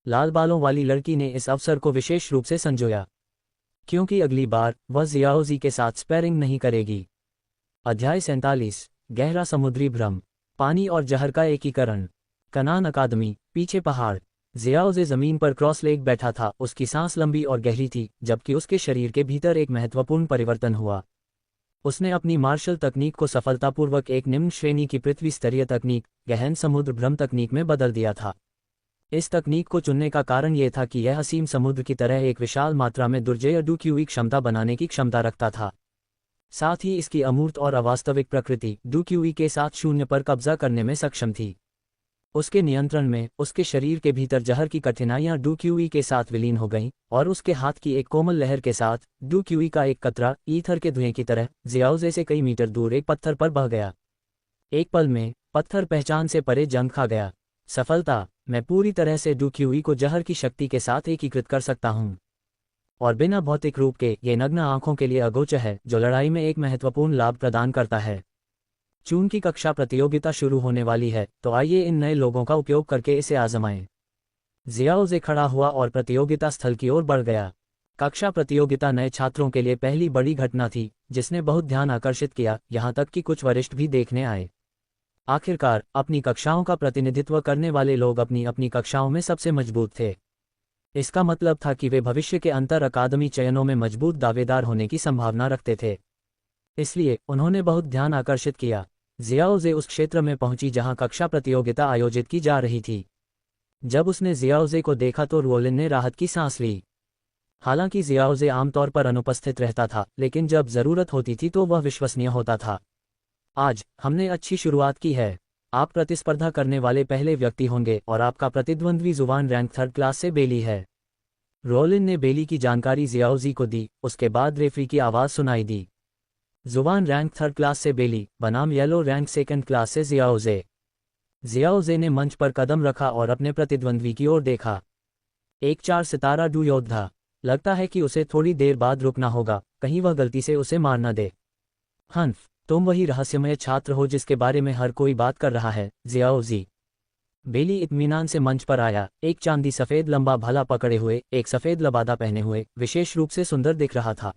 लाल बालों वाली लड़की ने इस अवसर को विशेष रूप से संजोया, क्योंकि अगली बार वह जियाओजी के साथ स्पैरिंग नहीं करेगी। अध्याय 47, गहरा समुद्री भ्रम, पानी और जहर का एकीकरण। कनान अकादमी, पीछे पहाड़। जियाओजे जमीन पर क्रॉस लेग बैठा था, उसकी सांस लंबी और गहरी थी, जबकि उसके शरीर के भीतर एक महत्वपूर्ण परिवर्तन हुआ। उसने अपनी मार्शल तकनीक को सफलतापूर्वक एक निम्न श्रेणी की पृथ्वी स्तरीय तकनीक, गहन समुद्र भ्रम तकनीक में बदल दिया था। इस तकनीक को चुनने का कारण यह था कि यह असीम समुद्र की तरह एक विशाल मात्रा में दुर्जय डूक्यूई क्षमता बनाने की क्षमता रखता था। साथ ही इसकी अमूर्त और अवास्तविक प्रकृति डूक्यूई के साथ शून्य पर कब्जा करने में सक्षम थी। उसके नियंत्रण में उसके शरीर के भीतर जहर की कठिनाइयां डूक्यूई के साथ विलीन हो गईं, और उसके हाथ की एक कोमल लहर के साथ डूक्यूई का एक कतरा ईथर के धुएं की तरह जियाओजे से कई मीटर दूर एक पत्थर पर बह गया। एक पल में पत्थर पहचान से परे जंग खा गया। सफलता, मैं पूरी तरह से डूक्यूई को जहर की शक्ति के साथ एकीकृत कर सकता हूँ। और बिना भौतिक रूप के ये नग्न आंखों के लिए अगोचर है, जो लड़ाई में एक महत्वपूर्ण लाभ प्रदान करता है। चून की कक्षा प्रतियोगिता शुरू होने वाली है, तो आइए इन नए लोगों का उपयोग करके इसे आजमाएं। जियाओजे खड़ा हुआ और प्रतियोगिता स्थल की ओर बढ़ गया। कक्षा प्रतियोगिता नए छात्रों के लिए पहली बड़ी घटना थी, जिसने बहुत ध्यान आकर्षित किया, यहाँ तक कि कुछ वरिष्ठ भी देखने आए। आखिरकार अपनी कक्षाओं का प्रतिनिधित्व करने वाले लोग अपनी अपनी कक्षाओं में सबसे मजबूत थे। इसका मतलब था कि वे भविष्य के अंतर अकादमी चयनों में मजबूत दावेदार होने की संभावना रखते थे। इसलिए उन्होंने बहुत ध्यान आकर्षित किया। जियाओजे उस क्षेत्र में पहुंची जहां कक्षा प्रतियोगिता आयोजित की जा रही थी। जब उसने जियाओजे को देखा तो रोलिन ने राहत की सांस ली। हालांकि जियाओजे आमतौर पर अनुपस्थित रहता था, लेकिन जब जरूरत होती थी तो वह विश्वसनीय होता था। आज हमने अच्छी शुरुआत की है। आप प्रतिस्पर्धा करने वाले पहले व्यक्ति होंगे और आपका प्रतिद्वंद्वी जुबान रैंक 3rd क्लास से बेली है। रोलिन ने बेली की जानकारी जियाओजी को दी। उसके बाद रेफरी की आवाज़ सुनाई दी। जुबान रैंक थर्ड क्लास से बेली, बनाम येलो रैंक सेकंड क्लास से जियाओजे। जियाओजे ने मंच पर कदम रखा और अपने प्रतिद्वंद्वी की ओर देखा। एक 4 सितारा डू योद्धा। लगता है कि उसे थोड़ी देर बाद रुकना होगा, कहीं वह गलती से उसे मार न दे। हन्फ, तुम वही रहस्यमय छात्र हो जिसके बारे में हर कोई बात कर रहा है, जियाओजी। बेली इत्मीनान से मंच पर आया, एक चांदी सफ़ेद लंबा भाला पकड़े हुए, एक सफ़ेद लबादा पहने हुए, विशेष रूप से सुंदर दिख रहा था।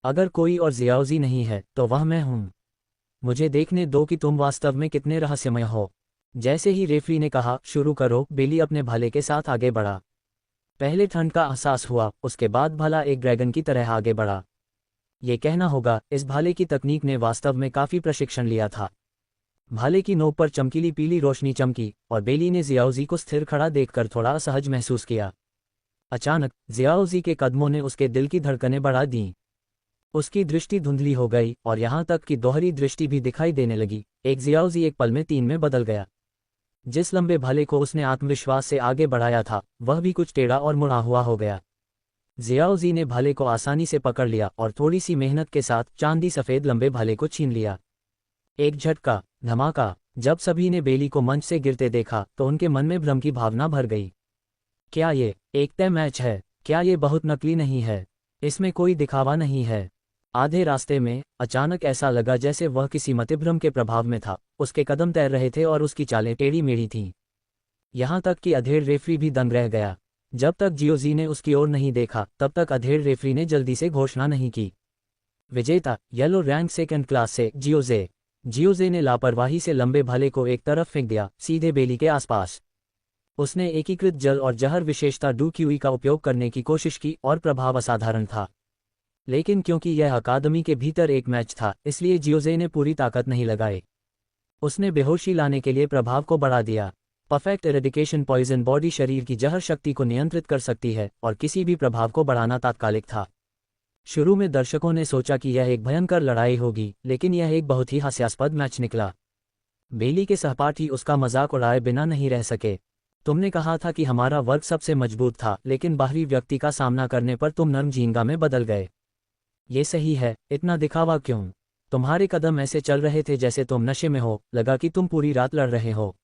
अगर कोई और जियाओजी नहीं है तो वह मैं हूँ। मुझे देखने दो कि तुम वास्तव में कितने रहस्यमय हो। जैसे ही रेफरी ने कहा शुरू करो, बेली अपने भाले के साथ आगे बढ़ा। पहले ठंड का एहसास हुआ, उसके बाद भाला एक ड्रैगन की तरह आगे बढ़ा। ये कहना होगा, इस भाले की तकनीक ने वास्तव में काफ़ी प्रशिक्षण लिया था। भाले की नोक पर चमकीली पीली रोशनी चमकी और बेली ने जियाओजी को स्थिर खड़ा देखकर थोड़ा असहज महसूस किया। अचानक जियाओजी के कदमों ने उसके दिल की धड़कनें बढ़ा दीं। उसकी दृष्टि धुंधली हो गई और यहाँ तक कि दोहरी दृष्टि भी दिखाई देने लगी। एक जियाओजी एक पल में 3 में बदल गया। जिस लंबे भाले को उसने आत्मविश्वास से आगे बढ़ाया था, वह भी कुछ टेढ़ा और मुड़ा हुआ हो गया। जियाओजी ने भाले को आसानी से पकड़ लिया और थोड़ी सी मेहनत के साथ चांदी सफ़ेद लंबे भाले को छीन लिया। एक झटका, धमाका। जब सभी ने बेली को मंच से गिरते देखा तो उनके मन में भ्रम की भावना भर गई। क्या ये एक तय मैच है? क्या ये बहुत नकली नहीं है? इसमें कोई दिखावा नहीं है? आधे रास्ते में अचानक ऐसा लगा जैसे वह किसी मतिभ्रम के प्रभाव में था। उसके कदम तैर रहे थे और उसकी चालें टेढ़ी मेढ़ी थीं। यहाँ तक कि अधेड़ रेफरी भी दंग रह गया। जब तक जियोजी ने उसकी ओर नहीं देखा तब तक अधेड़ रेफरी ने जल्दी से घोषणा नहीं की। विजेता येलो रैंक सेकंड क्लास से जियोजे। जियोजे ने लापरवाही से लंबे भाले को एक तरफ फेंक दिया, सीधे बेली के आसपास। उसने एकीकृत जल और जहर विशेषता डू क्यूई का उपयोग करने की कोशिश की और प्रभाव असाधारण था। लेकिन क्योंकि यह अकादमी के भीतर एक मैच था, इसलिए जियोजे ने पूरी ताकत नहीं लगाई। उसने बेहोशी लाने के लिए प्रभाव को बढ़ा दिया। परफेक्ट एरेडिकेशन पॉइजन बॉडी शरीर की जहर शक्ति को नियंत्रित कर सकती है और किसी भी प्रभाव को बढ़ाना तात्कालिक था। शुरू में दर्शकों ने सोचा कि यह एक भयंकर लड़ाई होगी, लेकिन यह एक बहुत ही हास्यास्पद मैच निकला। बेली के सहपाठी उसका मजाक उड़ाए बिना नहीं रह सके। तुमने कहा था कि हमारा वर्ग सबसे मजबूत था, लेकिन बाहरी व्यक्ति का सामना करने पर तुम नर्म झींगा में बदल गए। ये सही है, इतना दिखावा क्यों? तुम्हारे कदम ऐसे चल रहे थे जैसे तुम नशे में हो, लगा कि तुम पूरी रात लड़ रहे हो।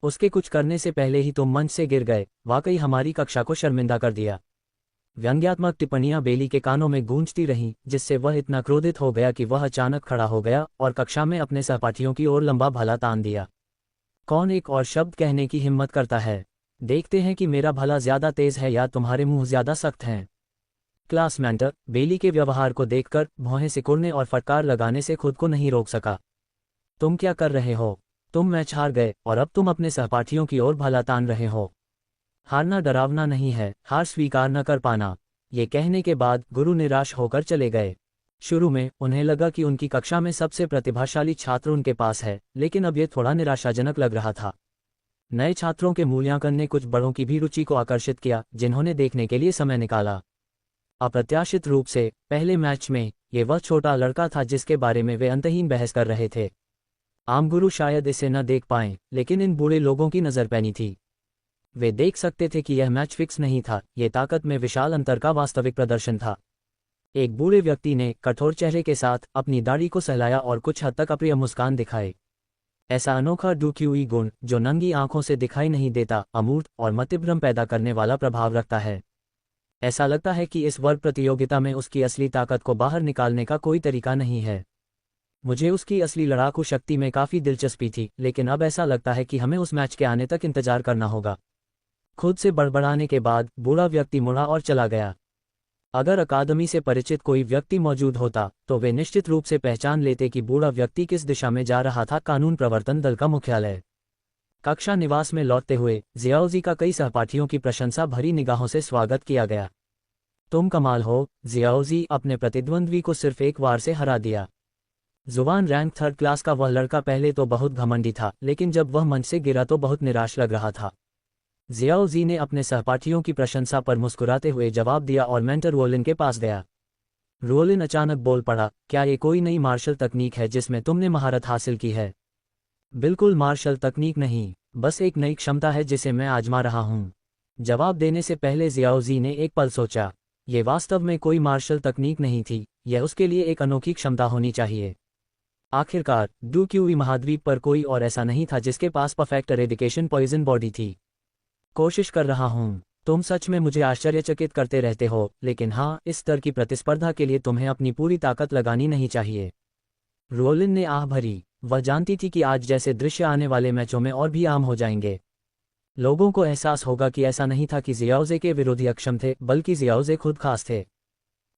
उसके कुछ करने से पहले ही तुम मंच से गिर गए। वाकई हमारी कक्षा को शर्मिंदा कर दिया। व्यंग्यात्मक टिप्पणियां बेली के कानों में गूंजती रहीं, जिससे वह इतना क्रोधित हो गया कि वह अचानक खड़ा हो गया और कक्षा में अपने सहपाठियों की ओर लंबा भाला तान दिया। कौन एक और शब्द कहने की हिम्मत करता है? देखते हैं कि मेरा भाला ज्यादा तेज है या तुम्हारे मुंह ज्यादा सख्त हैं। क्लास मेंटर बेली के व्यवहार को देखकर भौहें सिकुड़ने और फटकार लगाने से खुद को नहीं रोक सका। तुम क्या कर रहे हो? तुम मैच हार गए और अब तुम अपने सहपाठियों की ओर भाला तान रहे हो। हारना डरावना नहीं है, हार स्वीकार न कर पाना। ये कहने के बाद गुरु निराश होकर चले गए। शुरू में उन्हें लगा कि उनकी कक्षा में सबसे प्रतिभाशाली छात्र उनके पास है, लेकिन अब यह थोड़ा निराशाजनक लग रहा था। नए छात्रों के मूल्यांकन ने कुछ बड़ों की भी रुचि को आकर्षित किया, जिन्होंने देखने के लिए समय निकाला। अप्रत्याशित रूप से पहले मैच में ये वह छोटा लड़का था जिसके बारे में वे अंतहीन बहस कर रहे थे। आम गुरु शायद इसे न देख पाएं, लेकिन इन बूढ़े लोगों की नज़र पैनी थी। वे देख सकते थे कि यह मैच फिक्स नहीं था, ये ताकत में विशाल अंतर का वास्तविक प्रदर्शन था। एक बूढ़े व्यक्ति ने कठोर चेहरे के साथ अपनी दाढ़ी को सहलाया और कुछ हद तक अप्रिय मुस्कान दिखाई। ऐसा अनोखा डू क्यूई गुण जो नंगी आंखों से दिखाई नहीं देता, अमूर्त और मतिभ्रम पैदा करने वाला प्रभाव रखता है। ऐसा लगता है कि इस वर्ग प्रतियोगिता में उसकी असली ताकत को बाहर निकालने का कोई तरीका नहीं है। मुझे उसकी असली लड़ाकू शक्ति में काफ़ी दिलचस्पी थी, लेकिन अब ऐसा लगता है कि हमें उस मैच के आने तक इंतजार करना होगा। खुद से बड़बड़ाने के बाद बूढ़ा व्यक्ति मुड़ा और चला गया। अगर अकादमी से परिचित कोई व्यक्ति मौजूद होता तो वे निश्चित रूप से पहचान लेते कि बूढ़ा व्यक्ति किस दिशा में जा रहा था। कानून प्रवर्तन दल का मुख्यालय। कक्षा निवास में लौटते हुए जियाओजी का कई सहपाठियों की प्रशंसा भरी निगाहों से स्वागत किया गया। तुम कमाल हो, जियाओजी, अपने प्रतिद्वंद्वी को सिर्फ एक वार से हरा दिया। जुबान रैंक थर्ड क्लास का वह लड़का पहले तो बहुत घमंडी था, लेकिन जब वह मंच से गिरा तो बहुत निराश लग रहा था। जियाओजी ने अपने सहपाठियों की प्रशंसा पर मुस्कुराते हुए जवाब दिया और मेंटर रोलिन के पास गया। रोलिन अचानक बोल पड़ा, क्या ये कोई नई मार्शल तकनीक है जिसमें तुमने महारत हासिल की है? बिल्कुल मार्शल तकनीक नहीं, बस एक नई क्षमता है जिसे मैं आजमा रहा हूँ। जवाब देने से पहले जियाओजी ने एक पल सोचा। ये वास्तव में कोई मार्शल तकनीक नहीं थी, यह उसके लिए एक अनोखी क्षमता होनी चाहिए। आखिरकार डूक्यूई महाद्वीप पर कोई और ऐसा नहीं था जिसके पास परफेक्ट एरेडिकेशन पॉइजन बॉडी थी। कोशिश कर रहा हूँ। तुम सच में मुझे आश्चर्यचकित करते रहते हो, लेकिन हाँ, इस स्तर की प्रतिस्पर्धा के लिए तुम्हें अपनी पूरी ताकत लगानी नहीं चाहिए। रोलिन ने आह भरी। वह जानती थी कि आज जैसे दृश्य आने वाले मैचों में और भी आम हो जाएंगे। लोगों को एहसास होगा कि ऐसा नहीं था कि जियाओजे के विरोधी अक्षम थे, बल्कि जियाओजे खुद खास थे।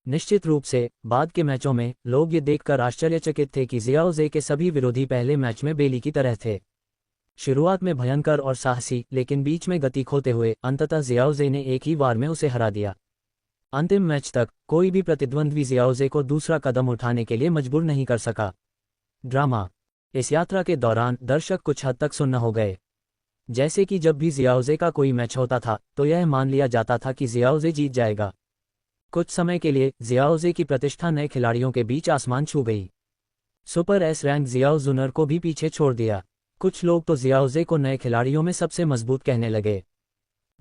निश्चित रूप से बाद के मैचों में लोग ये देखकर आश्चर्यचकित थे कि जियाओजे के सभी विरोधी पहले मैच में बेली की तरह थे। शुरुआत में भयंकर और साहसी, लेकिन बीच में गति खोते हुए अंततः जियाओजे ने एक ही वार में उसे हरा दिया। अंतिम मैच तक कोई भी प्रतिद्वंद्वी जियाओजे को दूसरा कदम उठाने के लिए मजबूर नहीं कर सका। ड्रामा। इस यात्रा के दौरान दर्शक कुछ हद तक सुन्न हो गए। जैसे कि जब भी जियाओजे का कोई मैच होता था तो यह मान लिया जाता था कि जियाओजे जीत जाएगा। कुछ समय के लिए जियाओजे की प्रतिष्ठा नए खिलाड़ियों के बीच आसमान छू गई। सुपर एस रैंक जियाओ जुनर को भी पीछे छोड़ दिया। कुछ लोग तो जियाओजे को नए खिलाड़ियों में सबसे मजबूत कहने लगे।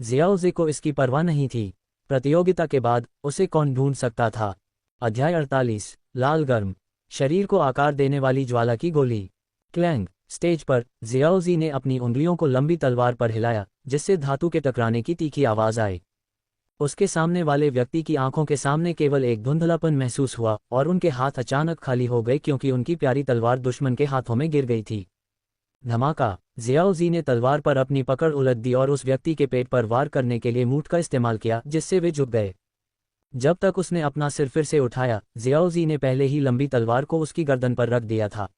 जियाओजे को इसकी परवाह नहीं थी। प्रतियोगिता के बाद उसे कौन ढूंढ सकता था। अध्याय 48। लाल गर्म शरीर को आकार देने वाली ज्वाला की गोली। क्लैंग। स्टेज पर जियाओजी ने अपनी उंगलियों को लंबी तलवार पर हिलाया, जिससे धातु के टकराने की तीखी आवाज आई। उसके सामने वाले व्यक्ति की आंखों के सामने केवल एक धुंधलापन महसूस हुआ और उनके हाथ अचानक खाली हो गए क्योंकि उनकी प्यारी तलवार दुश्मन के हाथों में गिर गई थी। धमाका। जियाओजी ने तलवार पर अपनी पकड़ उलट दी और उस व्यक्ति के पेट पर वार करने के लिए मूठ का इस्तेमाल किया, जिससे वे झुक गए। जब तक उसने अपना सिर फिर से उठाया, जियाओजी ने पहले ही लंबी तलवार को उसकी गर्दन पर रख दिया था।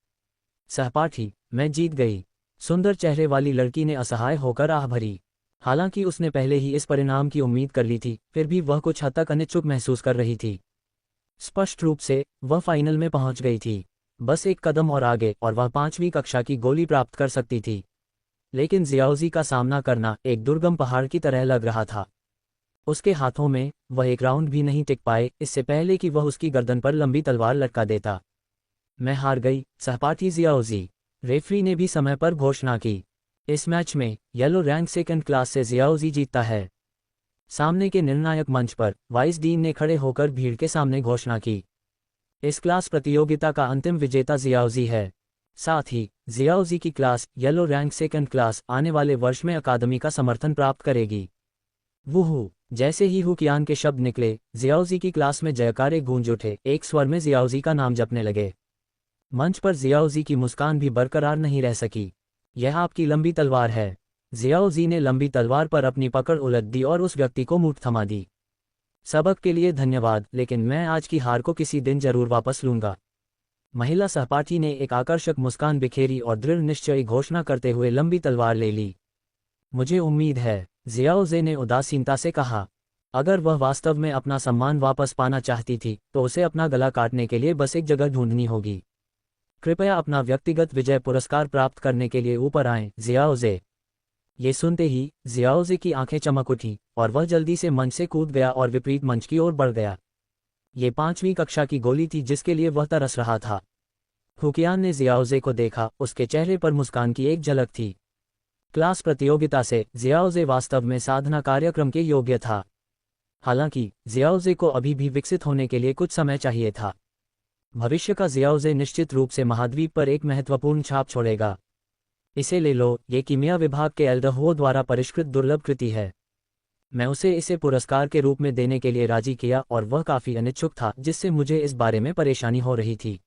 सहपाठी, मैं जीत गई। सुंदर चेहरे वाली लड़की ने असहाय होकर आह भरी। हालांकि उसने पहले ही इस परिणाम की उम्मीद कर ली थी, फिर भी वह कुछ हद तक अनिच्छुक महसूस कर रही थी। स्पष्ट रूप से वह फाइनल में पहुंच गई थी। बस एक कदम और आगे और वह 5वीं कक्षा की गोली प्राप्त कर सकती थी। लेकिन जियाओजी का सामना करना एक दुर्गम पहाड़ की तरह लग रहा था। उसके हाथों में वह एक राउंड भी नहीं टिक पाए इससे पहले कि वह उसकी गर्दन पर लंबी तलवार लटका देता। मैं हार गई, सहपाठी जियाओजी। रेफरी ने भी समय पर घोषणा की। इस मैच में येलो रैंक सेकंड क्लास से जियाओजी जीतता है। सामने के निर्णायक मंच पर वाइस डीन ने खड़े होकर भीड़ के सामने घोषणा की। इस क्लास प्रतियोगिता का अंतिम विजेता जियाओजी है। साथ ही जियाओजी की class yellow rank second class आने वाले वर्ष में अकादमी का समर्थन प्राप्त करेगी। वूहू। जैसे ही हुकियान के शब्द निकले, जियाओजी की क्लास में जयकारे गूंज उठे। एक स्वर में जियाओजी का नाम जपने लगे। मंच पर जियाओजी की मुस्कान भी बरकरार नहीं रह सकी। यह आपकी लंबी तलवार है। जियाओजी ने लंबी तलवार पर अपनी पकड़ उलट दी और उस व्यक्ति को मूठ थमा दी। सबक के लिए धन्यवाद, लेकिन मैं आज की हार को किसी दिन जरूर वापस लूंगा। महिला सहपाठी ने एक आकर्षक मुस्कान बिखेरी और दृढ़ निश्चयी घोषणा करते हुए लंबी तलवार ले ली। मुझे उम्मीद है, जियाओजे ने उदासीनता से कहा। अगर वह वास्तव में अपना सम्मान वापस पाना चाहती थी तो उसे अपना गला काटने के लिए बस एक जगह ढूंढनी होगी। कृपया अपना व्यक्तिगत विजय पुरस्कार प्राप्त करने के लिए ऊपर आएं, जियाओजे। ये सुनते ही जियाओजे की आंखें चमक उठी और वह जल्दी से मंच से कूद गया और विपरीत मंच की ओर बढ़ गया। ये 5वीं कक्षा की गोली थी जिसके लिए वह तरस रहा था। हुकियान ने जियाओजे को देखा, उसके चेहरे पर मुस्कान की एक झलक थी। क्लास प्रतियोगिता से जियाओजे वास्तव में साधना कार्यक्रम के योग्य था। हालांकि जियाओजे को अभी भी विकसित होने के लिए कुछ समय चाहिए था। भविष्य का जियाओजे निश्चित रूप से महाद्वीप पर एक महत्वपूर्ण छाप छोड़ेगा। इसे ले लो, ये कीमिया विभाग के एल्डर हो द्वारा परिष्कृत दुर्लभ कृति है। मैं उसे इसे पुरस्कार के रूप में देने के लिए राजी किया और वह काफी अनिच्छुक था, जिससे मुझे इस बारे में परेशानी हो रही थी।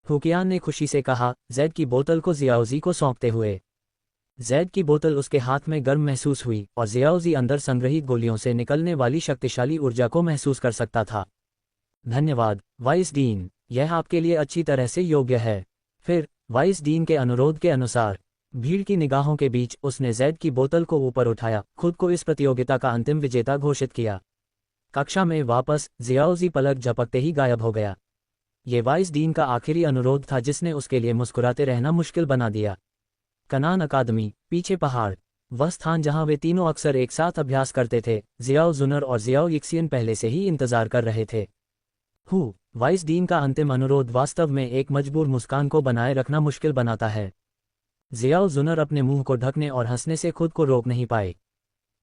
हुकियान ने खुशी से कहा, जैद की बोतल को जियाओजी को सौंपते हुए। जैद की बोतल उसके हाथ में गर्म महसूस हुई और जियाओजी अंदर संग्रहित गोलियों से निकलने वाली शक्तिशाली ऊर्जा को महसूस कर सकता था। धन्यवाद, वाइस डीन, यह आपके लिए अच्छी तरह से योग्य है। फिर वाइस डीन के अनुरोध के अनुसार भीड़ की निगाहों के बीच उसने जैद की बोतल को ऊपर उठाया, खुद को इस प्रतियोगिता का अंतिम विजेता घोषित किया। कक्षा में वापस जियाओजी पलक झपकते ही गायब हो गया। ये वाइस डीन का आखिरी अनुरोध था जिसने उसके लिए मुस्कुराते रहना मुश्किल बना दिया। कनान अकादमी, पीछे पहाड़, वह स्थान जहां वे तीनों अक्सर एक साथ अभ्यास करते थे। जियाओ जुनर और जियाओ यिक्सियन पहले से ही इंतजार कर रहे थे। वाइस डीन का अंतिम अनुरोध वास्तव में एक मजबूर मुस्कान को बनाए रखना मुश्किल बनाता है। जियाओ जुनर अपने मुंह को ढकने और हंसने से खुद को रोक नहीं पाए।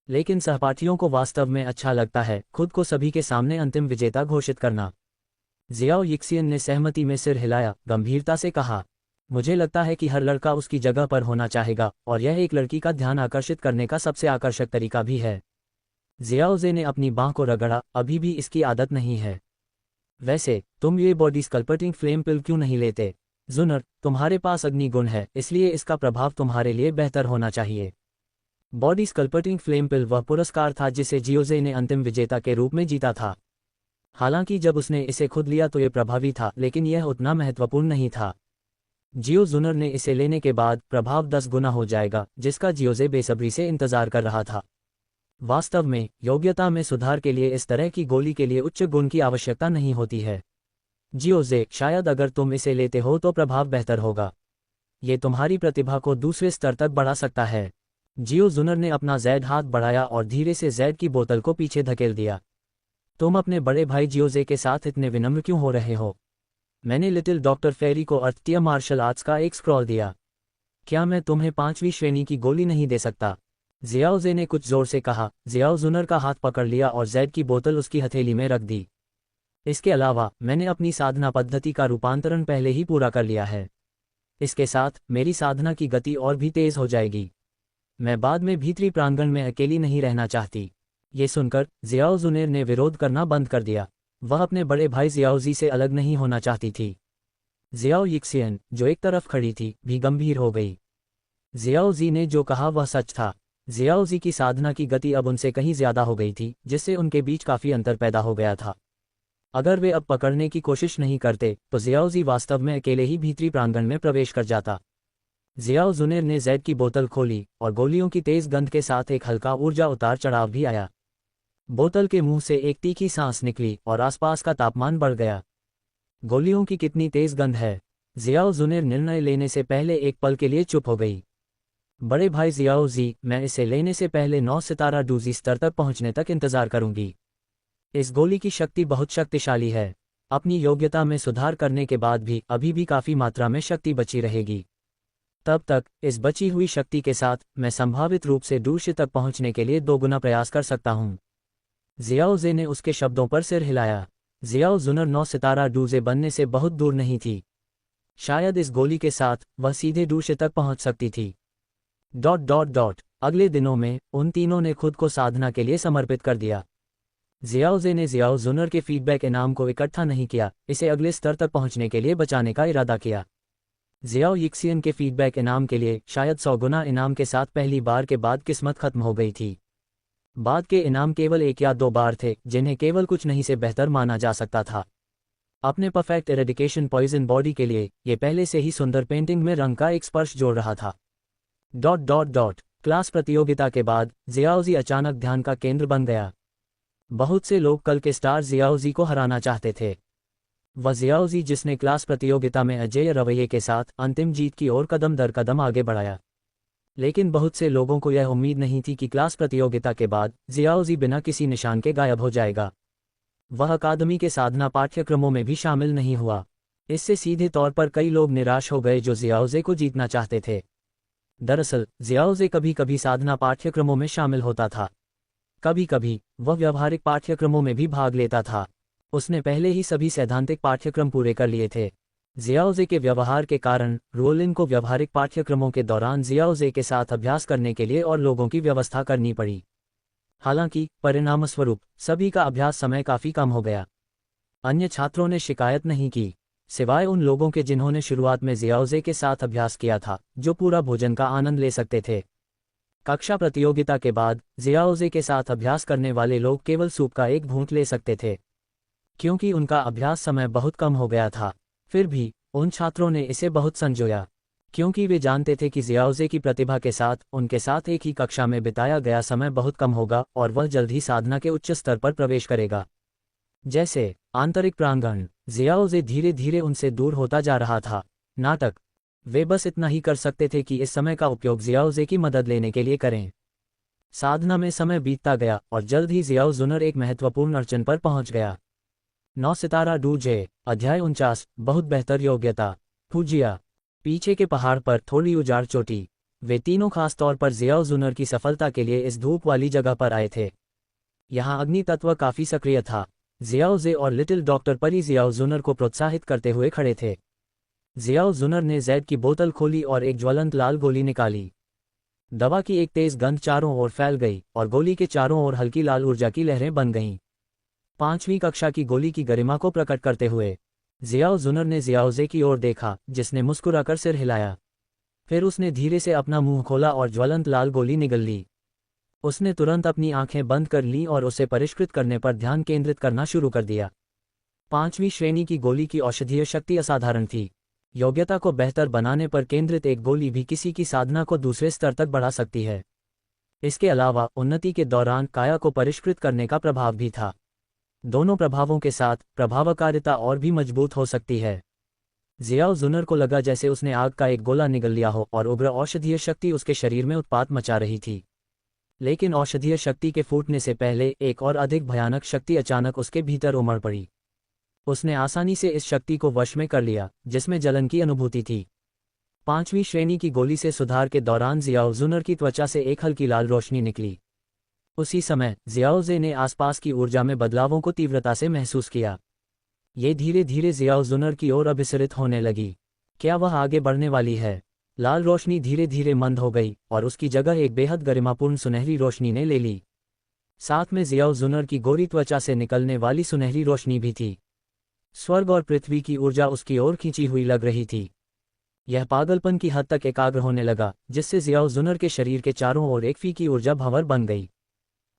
लेकिन सहपाठियों को वास्तव में अच्छा लगता है खुद को सभी के सामने अंतिम विजेता घोषित करना। जियाओ यिक्सियन ने सहमति में सिर हिलाया, गंभीरता से कहा, मुझे लगता है कि हर लड़का उसकी जगह पर होना चाहेगा, और यह एक लड़की का ध्यान आकर्षित करने का सबसे आकर्षक तरीका भी है। जियाओजे ने अपनी बांह को रगड़ा, अभी भी इसकी आदत नहीं है। वैसे तुम ये बॉडी स्कल्पटिंग फ्लेम पिल क्यों नहीं लेते? जुनर, तुम्हारे पास अग्नि गुण है, इसलिए इसका प्रभाव तुम्हारे लिए बेहतर होना चाहिए। बॉडी स्कल्पटिंग फ्लेम पिल वह पुरस्कार था जिसे जियोजे ने अंतिम विजेता के रूप में जीता था। हालांकि जब उसने इसे खुद लिया तो ये प्रभावी था, लेकिन यह उतना महत्वपूर्ण नहीं था। जियो जुनर ने इसे लेने के बाद प्रभाव 10 गुना हो जाएगा, जिसका जियोजे बेसब्री से इंतजार कर रहा था। वास्तव में योग्यता में सुधार के लिए इस तरह की गोली के लिए उच्च गुण की आवश्यकता नहीं होती है। जियोजे, शायद अगर तुम इसे लेते हो तो प्रभाव बेहतर होगा। ये तुम्हारी प्रतिभा को दूसरे स्तर तक बढ़ा सकता है। जियो जुनर ने अपना जैड हाथ बढ़ाया और धीरे से जैड की बोतल को पीछे धकेल दिया। तुम अपने बड़े भाई जियोजे के साथ इतने विनम्र क्यों हो रहे हो? मैंने लिटिल डॉक्टर फेरी को अर्थीय मार्शल आर्ट्स का एक स्क्रॉल दिया। क्या मैं तुम्हें 5वीं श्रेणी की गोली नहीं दे सकता? जियाओजे ने कुछ जोर से कहा। जियाओ जुनर का हाथ पकड़ लिया और जैड की बोतल उसकी हथेली में रख दी। इसके अलावा मैंने अपनी साधना पद्धति का रूपांतरण पहले ही पूरा कर लिया है। इसके साथ मेरी साधना की गति और भी तेज हो जाएगी। मैं बाद में भीतरी प्रांगण में अकेली नहीं रहना चाहती। ये सुनकर जियाओ जुनेर ने विरोध करना बंद कर दिया। वह अपने बड़े भाई जियाओजी से अलग नहीं होना चाहती थी। जियाओ यिक्सियन, जो एक तरफ खड़ी थी, भी गंभीर हो गई। जियाओजी ने जो कहा वह सच था। जियाओजी की साधना की गति अब उनसे कहीं ज्यादा हो गई थी, जिससे उनके बीच काफी अंतर पैदा हो गया था। अगर वे अब पकड़ने की कोशिश नहीं करते तो जियाओजी वास्तव में अकेले ही भीतरी प्रांगण में प्रवेश कर जाता। जियाओ जुनेर ने जैड की बोतल खोली और गोलियों की तेज गंध के साथ एक हल्का ऊर्जा उतार चढ़ाव भी आया। बोतल के मुंह से एक तीखी सांस निकली और आसपास का तापमान बढ़ गया। गोलियों की कितनी तेज गंध है? जियाओ जुनेर निर्णय लेने से पहले एक पल के लिए चुप हो गई। बड़े भाई जियाओ जी, मैं इसे लेने से पहले 9 सितारा डूजी स्तर तक पहुंचने तक इंतजार करूंगी। इस गोली की शक्ति बहुत शक्तिशाली है। अपनी योग्यता में सुधार करने के बाद भी अभी भी काफी मात्रा में शक्ति बची रहेगी। तब तक इस बची हुई शक्ति के साथ मैं संभावित रूप से डूशी तक पहुंचने के लिए 2 गुना प्रयास कर सकता हूं। जियाओजे ने उसके शब्दों पर सिर हिलाया। जियाओ जुनर 9 सितारा डूजे बनने से बहुत दूर नहीं थी। शायद इस गोली के साथ वह सीधे डूशे तक पहुंच सकती थी। ... अगले दिनों में उन तीनों ने खुद को साधना के लिए समर्पित कर दिया। जियाओजे ने जियाओ जुनर के फीडबैक इनाम को इकट्ठा नहीं किया, इसे अगले स्तर तक पहुंचने के लिए बचाने का इरादा किया। जियाओ यिक्सियन के फीडबैक इनाम के लिए शायद 100 गुना इनाम के साथ पहली बार के बाद किस्मत खत्म हो गई थी। बाद के इनाम केवल 1 या 2 बार थे, जिन्हें केवल कुछ नहीं से बेहतर माना जा सकता था। अपने परफेक्ट एरेडिकेशन पॉइजन बॉडी के लिए ये पहले से ही सुंदर पेंटिंग में रंग का एक स्पर्श जोड़ रहा था। ... क्लास प्रतियोगिता के बाद जियाओजी अचानक ध्यान का केंद्र बन गया। बहुत से लोग कल के स्टार जियाओजी को हराना चाहते थे। वह जियाओजी जिसने क्लास प्रतियोगिता में अजेय रवैये के साथ अंतिम जीत की ओर कदम दर कदम आगे बढ़ाया। लेकिन बहुत से लोगों को यह उम्मीद नहीं थी कि क्लास प्रतियोगिता के बाद जियाओजी बिना किसी निशान के गायब हो जाएगा। वह अकादमी के साधना पाठ्यक्रमों में भी शामिल नहीं हुआ। इससे सीधे तौर पर कई लोग निराश हो गए जो जियाओजे को जीतना चाहते थे। दरअसल जियाओजे कभी कभी साधना पाठ्यक्रमों में शामिल होता था। कभी कभी वह व्यावहारिक पाठ्यक्रमों में भी भाग लेता था। उसने पहले ही सभी सैद्धांतिक पाठ्यक्रम पूरे कर लिए थे। जियाओजे के व्यवहार के कारण रोलिन को व्यावहारिक पाठ्यक्रमों के दौरान जियाओजे के साथ अभ्यास करने के लिए और लोगों की व्यवस्था करनी पड़ी। हालांकि परिणामस्वरूप सभी का अभ्यास समय काफी कम हो गया। अन्य छात्रों ने शिकायत नहीं की, सिवाय उन लोगों के जिन्होंने शुरुआत में जियाओजे के साथ अभ्यास किया था, जो पूरा भोजन का आनंद ले सकते थे। कक्षा प्रतियोगिता के बाद जियाओजे के साथ अभ्यास करने वाले लोग केवल सूप का एक घूंट ले सकते थे, क्योंकि उनका अभ्यास समय बहुत कम हो गया था। फिर भी उन छात्रों ने इसे बहुत संजोया, क्योंकि वे जानते थे कि जियाओजे की प्रतिभा के साथ उनके साथ एक ही कक्षा में बिताया गया समय बहुत कम होगा और वह जल्द ही साधना के उच्च स्तर पर प्रवेश करेगा। जैसे आंतरिक प्रांगण, जियाओजे धीरे धीरे उनसे दूर होता जा रहा था। नाटक, वे बस इतना ही कर सकते थे कि इस समय का उपयोग जियाओजे की मदद लेने के लिए करें। साधना में समय बीतता गया और जल्द ही जियाओ जुनर एक महत्वपूर्ण अड़चन पर पहुंच गया। 9 सितारा डूजे, अध्याय 49, बहुत बेहतर योग्यता। फुजिया, पीछे के पहाड़ पर थोड़ी उजाड़ चोटी। वे तीनों खास तौर पर जियाओ जुनर की सफलता के लिए इस धूप वाली जगह पर आए थे। यहाँ अग्नि तत्व काफी सक्रिय था। जियाओजे और लिटिल डॉक्टर परी जियाओ जुनर को प्रोत्साहित करते हुए खड़े थे। जियाओ जुनर ने जैद की बोतल खोली और एक ज्वलंत लाल गोली निकाली। दवा की एक तेज गंध चारों ओर फैल गई और गोली के चारों ओर हल्की लाल ऊर्जा की लहरें बन गईं। 5वीं कक्षा की गोली की गरिमा को प्रकट करते हुए जियाओ जुनर ने जियाओजे की ओर देखा, जिसने मुस्कुराकर सिर हिलाया। फिर उसने धीरे से अपना मुंह खोला और ज्वलंत लाल गोली निगल ली। उसने तुरंत अपनी आंखें बंद कर लीं और उसे परिष्कृत करने पर ध्यान केंद्रित करना शुरू कर दिया। 5वीं श्रेणी की गोली की औषधीय शक्ति असाधारण थी। योग्यता को बेहतर बनाने पर केंद्रित एक गोली भी किसी की साधना को दूसरे स्तर तक बढ़ा सकती है। इसके अलावा उन्नति के दौरान काया को परिष्कृत करने का प्रभाव भी था। दोनों प्रभावों के साथ प्रभावकारिता और भी मजबूत हो सकती है। जियाओ जुनर को लगा जैसे उसने आग का एक गोला निगल लिया हो और उग्र औषधीय शक्ति उसके शरीर में उत्पात मचा रही थी। लेकिन औषधीय शक्ति के फूटने से पहले एक और अधिक भयानक शक्ति अचानक उसके भीतर उमड़ पड़ी। उसने आसानी से इस शक्ति को वश में कर लिया, जिसमें जलन की अनुभूति थी। 5वीं श्रेणी की गोली से सुधार के दौरान जियाओ जुनर की त्वचा से एक हल्की लाल रोशनी निकली। उसी समय जियाओजे ने आसपास की ऊर्जा में बदलावों को तीव्रता से महसूस किया। ये धीरे धीरे जियाओ जुनर की ओर अभिसरित होने लगी। क्या वह आगे बढ़ने वाली है? लाल रोशनी धीरे धीरे मंद हो गई और उसकी जगह एक बेहद गरिमापूर्ण सुनहरी रोशनी ने ले ली। साथ में जियाओ जुनर की गोरी त्वचा से निकलने वाली सुनहरी रोशनी भी थी। स्वर्ग और पृथ्वी की ऊर्जा उसकी ओर खींची हुई लग रही थी। यह पागलपन की हद तक एकाग्र होने लगा, जिससे जियाओ जुनर के शरीर के चारों ओर एक फीकी ऊर्जा भंवर बन गई।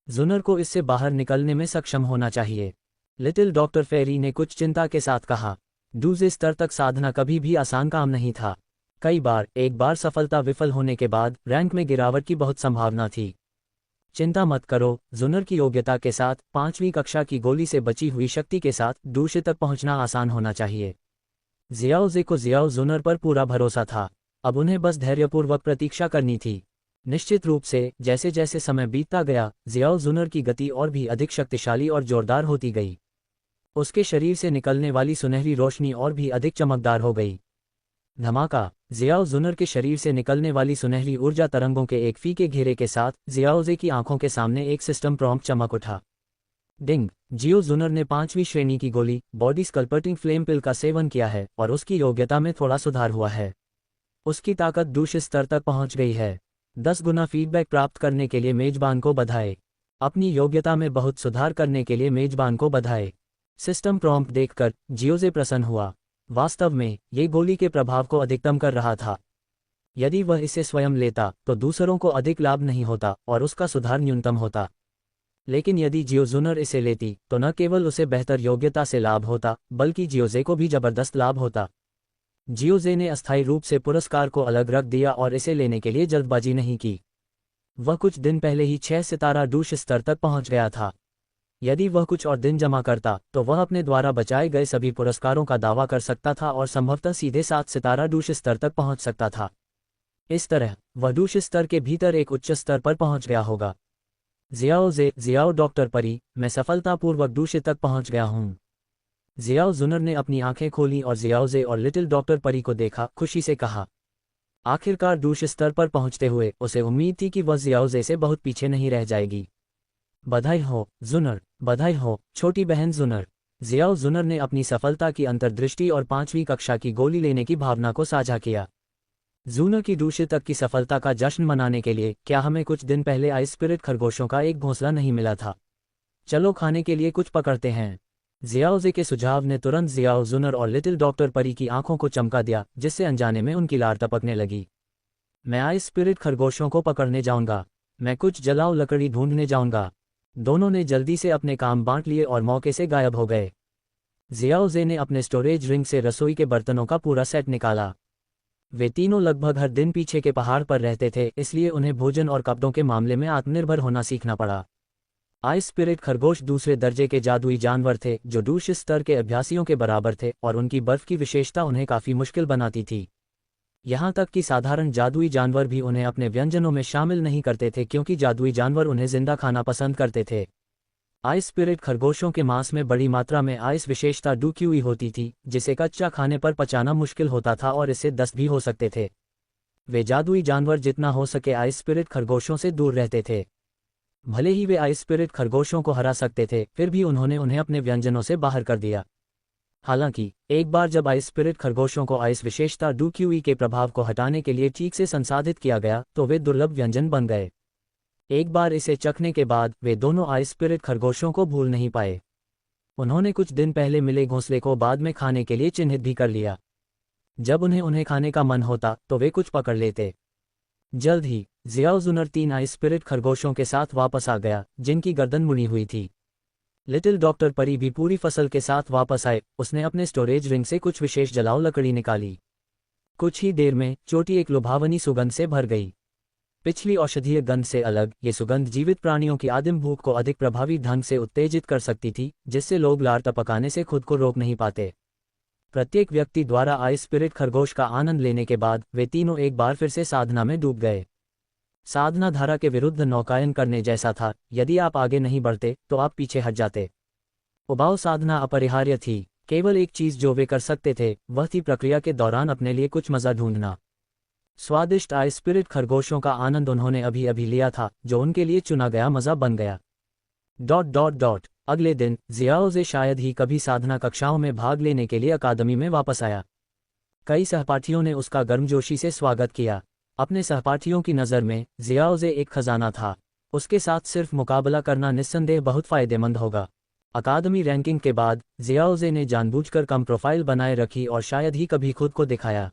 जुनर को इससे बाहर निकलने में सक्षम होना चाहिए। लिटिल डॉक्टर फेरी ने कुछ चिंता के साथ कहा। दूसरे स्तर तक साधना कभी भी आसान काम नहीं था। कई बार एक बार सफलता विफल होने के बाद रैंक में गिरावट की बहुत संभावना थी। चिंता मत करो, जुनर की योग्यता के साथ 5वीं कक्षा की गोली से बची हुई शक्ति के साथ दूसरे तक पहुंचना आसान होना चाहिए। जियाओजे को जियाओ जुनर पर पूरा भरोसा था। अब उन्हें बस धैर्यपूर्वक प्रतीक्षा करनी थी। निश्चित रूप से जैसे जैसे समय बीतता गया, जियाओ जुनर की गति और भी अधिक शक्तिशाली और जोरदार होती गई। उसके शरीर से निकलने वाली सुनहरी रोशनी और भी अधिक चमकदार हो गई। धमाका! जियाओ जुनर के शरीर से निकलने वाली सुनहरी ऊर्जा तरंगों के एक फीके घेरे के साथ जियाओजे की आंखों के सामने एक सिस्टम प्रॉम्प्ट चमक उठा। डिंग! जियो जुनर ने 5वीं श्रेणी की गोली बॉडी स्कल्पटिंग फ्लेम पिल का सेवन किया है और उसकी योग्यता में थोड़ा सुधार हुआ है। उसकी ताकत दूसरे स्तर तक पहुंच गई है। 10 गुना फीडबैक प्राप्त करने के लिए मेजबान को बधाई। अपनी योग्यता में बहुत सुधार करने के लिए मेजबान को बधाई। सिस्टम प्रॉम्प्ट देखकर जियोजे प्रसन्न हुआ। वास्तव में ये गोली के प्रभाव को अधिकतम कर रहा था। यदि वह इसे स्वयं लेता तो दूसरों को अधिक लाभ नहीं होता और उसका सुधार न्यूनतम होता। लेकिन यदि जियो जुनर इसे लेती तो न केवल उसे बेहतर योग्यता से लाभ होता, बल्कि जियोजे को भी जबरदस्त लाभ होता। जियोजे ने अस्थायी रूप से पुरस्कार को अलग रख दिया और इसे लेने के लिए जल्दबाजी नहीं की। वह कुछ दिन पहले ही 6 सितारा डूश स्तर तक पहुंच गया था। यदि वह कुछ और दिन जमा करता तो वह अपने द्वारा बचाए गए सभी पुरस्कारों का दावा कर सकता था और संभवतः सीधे 7 सितारा डूश स्तर तक पहुंच सकता था। इस तरह वह डूश स्तर के भीतर एक उच्च स्तर पर पहुंच गया होगा। जियाओ डॉक्टर परी, मैं सफलतापूर्वक डूश तक पहुंच गया हूं। जियाओ जुनर ने अपनी आंखें खोली और जियाओजे और लिटिल डॉक्टर परी को देखा, खुशी से कहा। आखिरकार डूश स्तर पर पहुंचते हुए उसे उम्मीद थी कि वह जियाओजे से बहुत पीछे नहीं रह जाएगी। बधाई हो जुनर, बधाई हो छोटी बहन जुनर। जियाओ जुनर ने अपनी सफलता की अंतर्दृष्टि और 5वीं कक्षा की गोली लेने की भावना को साझा किया। जुनर की डूश तक की सफलता का जश्न मनाने के लिए क्या हमें कुछ दिन पहले आइस स्पिरिट खरगोशों का एक घोंसला नहीं मिला था? चलो खाने के लिए कुछ पकड़ते हैं। जियाओजे के सुझाव ने तुरंत जियाओ जुनर और लिटिल डॉक्टर परी की आंखों को चमका दिया, जिससे अनजाने में उनकी लार टपकने लगी। मैं आइस स्पिरिट खरगोशों को पकड़ने जाऊंगा। मैं कुछ जलाओ लकड़ी ढूंढने जाऊंगा। दोनों ने जल्दी से अपने काम बांट लिए और मौके से गायब हो गए। जियाओजे ने अपने स्टोरेज रिंग से रसोई के बर्तनों का पूरा सेट निकाला। वे तीनों लगभग हर दिन पीछे के पहाड़ पर रहते थे, इसलिए उन्हें भोजन और कपड़ों के मामले में आत्मनिर्भर होना सीखना पड़ा। आइस स्पिरिट खरगोश दूसरे दर्जे के जादुई जानवर थे जो डूश स्तर के अभ्यासियों के बराबर थे और उनकी बर्फ की विशेषता उन्हें काफी मुश्किल बनाती थी। यहाँ तक कि साधारण जादुई जानवर भी उन्हें अपने व्यंजनों में शामिल नहीं करते थे, क्योंकि जादुई जानवर उन्हें जिंदा खाना पसंद करते थे। आइस स्पिरिट खरगोशों के मांस में बड़ी मात्रा में आइस विशेषता डुक्यूई होती थी, जिसे कच्चा खाने पर पचाना मुश्किल होता था और इससे दस्त भी हो सकते थे। वे जादुई जानवर जितना हो सके आइस स्पिरिट खरगोशों से दूर रहते थे। भले ही वे आइस स्पिरिट खरगोशों को हरा सकते थे, फिर भी उन्होंने उन्हें अपने व्यंजनों से बाहर कर दिया। हालांकि एक बार जब आइस स्पिरिट खरगोशों को आइस विशेषता डूक्यूई के प्रभाव को हटाने के लिए ठीक से संसाधित किया गया तो वे दुर्लभ व्यंजन बन गए। एक बार इसे चखने के बाद वे दोनों आइस स्पिरिट खरगोशों को भूल नहीं पाए। उन्होंने कुछ दिन पहले मिले घोंसले को बाद में खाने के लिए चिन्हित भी कर लिया। जब उन्हें खाने का मन होता तो वे कुछ पकड़ लेते। जल्द ही जियाओ जुनर 3 आइस स्पिरिट खरगोशों के साथ वापस आ गया, जिनकी गर्दन मुड़ी हुई थी। लिटिल डॉक्टर परी भी पूरी फसल के साथ वापस आए। उसने अपने स्टोरेज रिंग से कुछ विशेष जलाऊ लकड़ी निकाली। कुछ ही देर में चोटी एक लुभावनी सुगंध से भर गई। पिछली औषधीय गंध से अलग ये सुगंध जीवित प्राणियों की आदिम भूख को अधिक प्रभावी ढंग से उत्तेजित कर सकती थी, जिससे लोग लार टपकाने से खुद को रोक नहीं पाते। प्रत्येक व्यक्ति द्वारा आइस स्पिरिट खरगोश का आनंद लेने के बाद वे तीनों एक बार फिर से साधना में डूब गए। साधना धारा के विरुद्ध नौकायन करने जैसा था। यदि आप आगे नहीं बढ़ते तो आप पीछे हट जाते। उबाऊ साधना अपरिहार्य थी। केवल एक चीज जो वे कर सकते थे वह थी प्रक्रिया के दौरान अपने लिए कुछ मजा ढूंढना। स्वादिष्ट आइस स्पिरिट खरगोशों का आनंद उन्होंने अभी अभी लिया था, जो उनके लिए चुना गया मजा बन गया। ... अगले दिन जियाओ जे शायद ही कभी साधना कक्षाओं में भाग लेने के लिए अकादमी में वापस आया। कई सहपाठियों ने उसका गर्मजोशी से स्वागत किया। अपने सहपाठियों की नज़र में जियाओ जे एक खजाना था। उसके साथ सिर्फ मुकाबला करना निस्संदेह बहुत फायदेमंद होगा। अकादमी रैंकिंग के बाद जियाओ जे ने जानबूझकर कम प्रोफाइल बनाए रखी और शायद ही कभी खुद को दिखाया।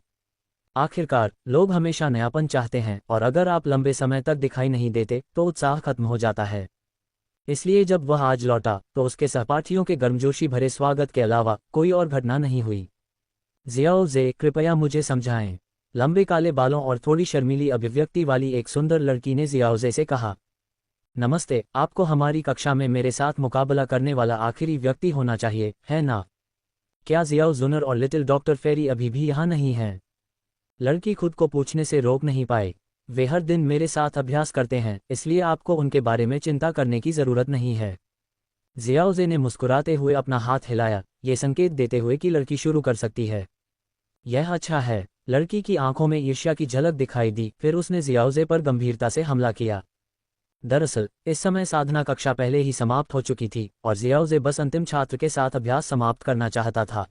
आखिरकार लोग हमेशा नयापन चाहते हैं, और अगर आप लंबे समय तक दिखाई नहीं देते तो उत्साह खत्म हो जाता है। इसलिए जब वह आज लौटा तो उसके सहपाठियों के गर्मजोशी भरे स्वागत के अलावा कोई और घटना नहीं हुई। जियाओ जे, कृपया मुझे समझाएं। लंबे काले बालों और थोड़ी शर्मीली अभिव्यक्ति वाली एक सुंदर लड़की ने जियाओ जे से कहा। नमस्ते, आपको हमारी कक्षा में मेरे साथ मुकाबला करने वाला आखिरी व्यक्ति होना चाहिए, है ना? क्या जियाओ जुनर और लिटिल डॉक्टर फेरी अभी भी यहाँ नहीं हैं? लड़की खुद को पूछने से रोक नहीं पाए। वे हर दिन मेरे साथ अभ्यास करते हैं, इसलिए आपको उनके बारे में चिंता करने की जरूरत नहीं है। जियाओ जे ने मुस्कुराते हुए अपना हाथ हिलाया, ये संकेत देते हुए कि लड़की शुरू कर सकती है। यह अच्छा है। लड़की की आंखों में ईर्ष्या की झलक दिखाई दी, फिर उसने जियाओ जे पर गंभीरता से हमला किया। दरअसल इस समय साधना कक्षा पहले ही समाप्त हो चुकी थी और जियाओ जे बस अंतिम छात्र के साथ अभ्यास समाप्त करना चाहता था।